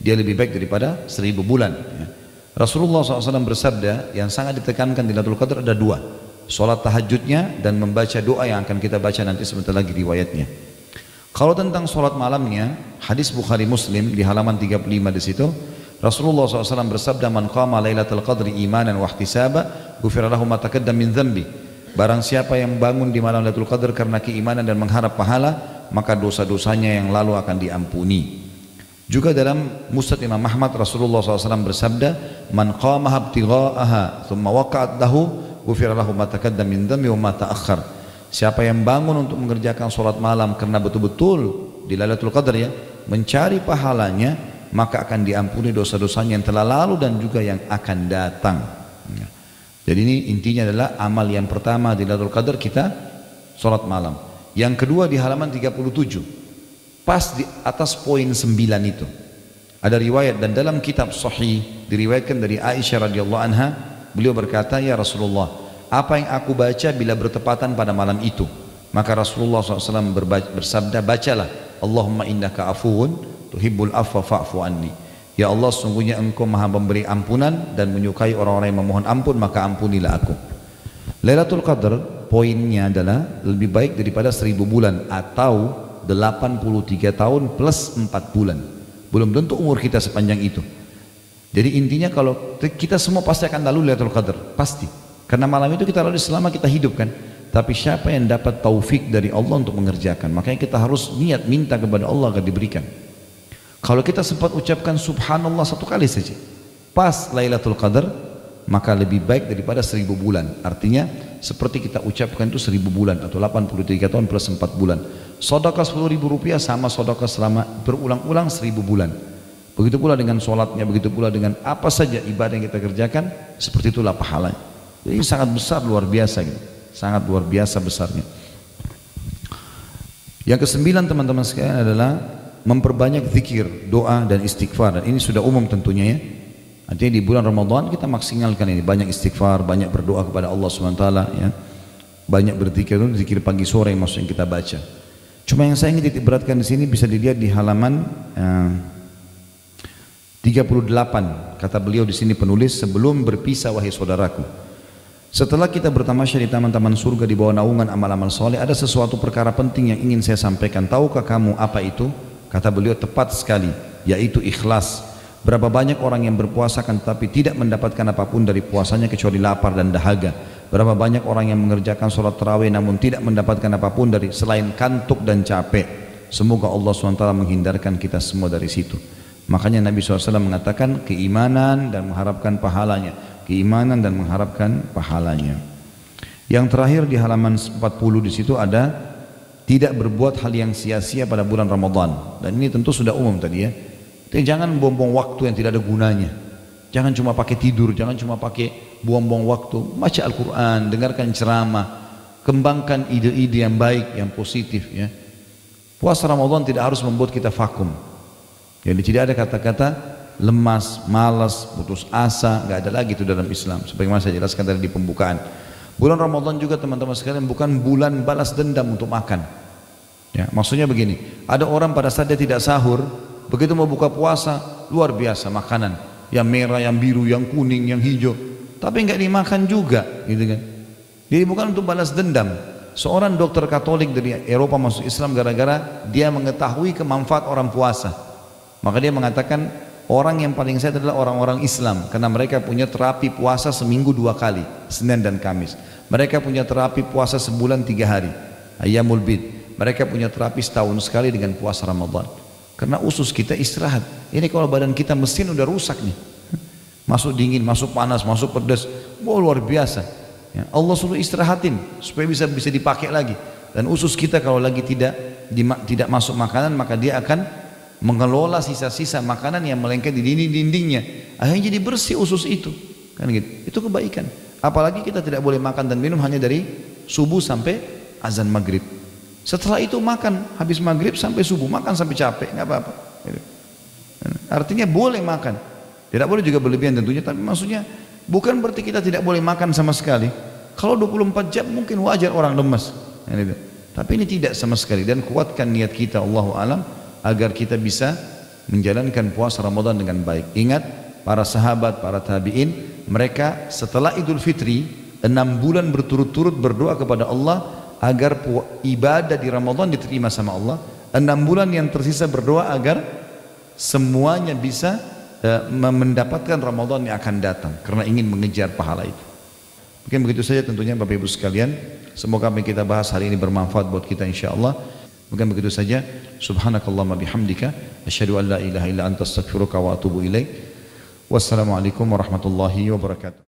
dia lebih baik daripada 1000 bulan ya. Rasulullah SAW bersabda, yang sangat ditekankan di Lailatul Qadar ada 2, sholat tahajudnya dan membaca doa yang akan kita baca nanti sebentar lagi riwayatnya. Kalau tentang sholat malamnya, hadis Bukhari Muslim di halaman 35 di situ, Rasulullah SAW bersabda, man qama lailatul qadri imanan wa ihtisaba ghufira lahu ma taqaddama min dhanbi. Barang siapa yang bangun di malam Lailatul Qadar karena keimanan dan mengharap pahala, maka dosa-dosanya yang lalu akan diampuni. Juga dalam Musnad Imam Ahmad, Rasulullah SAW bersabda, man qama ibtigha'aha thumma waqa'at lahu ghufira lahu ma taqaddama min dhanbi wa ma ta'akhkhar. Siapa yang bangun untuk mengerjakan sholat malam karena betul-betul di Lailatul Qadar ya, mencari pahalanya, maka akan diampuni dosa-dosanya yang telah lalu dan juga yang akan datang ya. Jadi ini intinya adalah amal yang pertama di Lailatul Qadar kita sholat malam. Yang kedua di halaman 37, pas di atas poin 9 itu ada riwayat, dan dalam kitab sahih diriwayatkan dari Aisyah radhiyallahu anha, beliau berkata, ya Rasulullah, apa yang aku baca bila bertepatan pada malam itu? Maka Rasulullah SAW bersabda, bacalah, Allahumma innaka afuun tuhibbul afwa fa'fu anni. Ya Allah, sungguhnya engkau maha memberi ampunan dan menyukai orang-orang yang memohon ampun, maka ampunilah aku. Lailatul Qadar poinnya adalah lebih baik daripada 1000 bulan atau 83 tahun plus 4 bulan. Belum tentu umur kita sepanjang itu. Jadi intinya kalau kita semua pasti akan lalu Lailatul Qadar, pasti. Karena malam itu kita lalui selama kita hidup kan. Tapi siapa yang dapat taufik dari Allah untuk mengerjakan, makanya kita harus niat minta kepada Allah agar diberikan. Kalau kita sempat ucapkan subhanallah 1 kali saja, pas Lailatul Qadar, maka lebih baik daripada 1000 bulan. Artinya seperti kita ucapkan itu 1000 bulan atau 83 tahun plus 4 bulan. Sedekah 10.000 rupiah sama sedekah selama berulang-ulang 1000 bulan. Begitu pula dengan sholatnya, begitu pula dengan apa saja ibadah yang kita kerjakan, seperti itulah pahalanya. Jadi ini sangat besar, luar biasa gitu. Sangat luar biasa besarnya. Yang kesembilan teman-teman sekalian adalah memperbanyak zikir, doa dan istighfar. Dan ini sudah umum tentunya ya. Artinya di bulan Ramadan kita maksimalkan ini, banyak istighfar, banyak berdoa kepada Allah SWT ya. Banyak berzikir, zikir pagi sore yang maksudnya kita baca. Cuma yang saya ingin titik beratkan di sini bisa dilihat di halaman 38. Kata beliau di sini penulis, sebelum berpisah wahai saudaraku, setelah kita bertamasya di taman-taman surga di bawah naungan amal-amal soleh, ada sesuatu perkara penting yang ingin saya sampaikan. Tahukah kamu apa itu? Kata beliau, tepat sekali, yaitu ikhlas. Berapa banyak orang yang berpuasa kan tetapi tidak mendapatkan apapun dari puasanya kecuali lapar dan dahaga. Berapa banyak orang yang mengerjakan sholat tarawih namun tidak mendapatkan apapun dari selain kantuk dan capek. Semoga Allah SWT menghindarkan kita semua dari situ. Makanya Nabi SAW mengatakan keimanan dan mengharapkan pahalanya. Keimanan dan mengharapkan pahalanya. Yang terakhir di halaman 40 di situ ada tidak berbuat hal yang sia-sia pada bulan Ramadan. Dan ini tentu sudah umum tadi ya. Jadi jangan buang-buang waktu yang tidak ada gunanya. Jangan cuma pakai tidur, jangan cuma pakai buang-buang waktu. Baca Al-Quran, dengarkan ceramah, kembangkan ide-ide yang baik, yang positif ya. Puasa Ramadan tidak harus membuat kita vakum. Jadi tidak ada kata-kata lemas, malas, putus asa, nggak ada lagi itu dalam Islam. Sebagaimana saya jelaskan tadi di pembukaan. Bulan Ramadan juga teman-teman sekalian bukan bulan balas dendam untuk makan. Ya, maksudnya begini, ada orang pada saat dia tidak sahur, begitu mau buka puasa, luar biasa makanan, yang merah, yang biru, yang kuning, yang hijau, tapi nggak dimakan juga, gitu kan? Jadi bukan untuk balas dendam. Seorang dokter Katolik dari Eropa masuk Islam gara-gara dia mengetahui kemanfaat orang puasa, maka dia mengatakan orang yang paling sehat adalah orang-orang Islam, karena mereka punya terapi puasa seminggu 2 kali, Senin dan Kamis. Mereka punya terapi puasa sebulan 3 hari, Ayyamul Bid. Mereka punya terapi setahun sekali dengan puasa Ramadan. Karena usus kita istirahat. Ini kalau badan kita mesin udah rusak nih. Masuk dingin, masuk panas, masuk pedas. Wah, luar biasa. Ya, Allah suruh istirahatin supaya bisa dipakai lagi. Dan usus kita kalau lagi tidak masuk makanan, maka dia akan mengelola sisa-sisa makanan yang melengket di dinding-dindingnya. Akhirnya jadi bersih usus itu. Kan gitu. Itu kebaikan. Apalagi kita tidak boleh makan dan minum hanya dari subuh sampai azan maghrib. Setelah itu makan habis maghrib sampai subuh, makan sampai capek, nggak apa-apa. Artinya boleh makan, tidak boleh juga berlebihan tentunya. Tapi maksudnya bukan berarti kita tidak boleh makan sama sekali. Kalau 24 jam mungkin wajar orang lemas, tapi ini tidak sama sekali. Dan kuatkan niat kita, Allahu alam, agar kita bisa menjalankan puasa Ramadan dengan baik. Ingat para sahabat, para tabi'in, mereka setelah Idul Fitri 6 bulan berturut-turut berdoa kepada Allah agar ibadah di Ramadan diterima sama Allah. 6 bulan yang tersisa berdoa agar semuanya bisa mendapatkan Ramadan yang akan datang, karena ingin mengejar pahala itu. Mungkin begitu saja tentunya Bapak Ibu sekalian. Semoga apa yang kita bahas hari ini bermanfaat buat kita insyaallah. Mungkin begitu saja. Subhanakallahumma bihamdika asyhadu an la ilaha illa anta astaghfiruka wa atubu ilaik. Wassalamualaikum warahmatullahi wabarakatuh.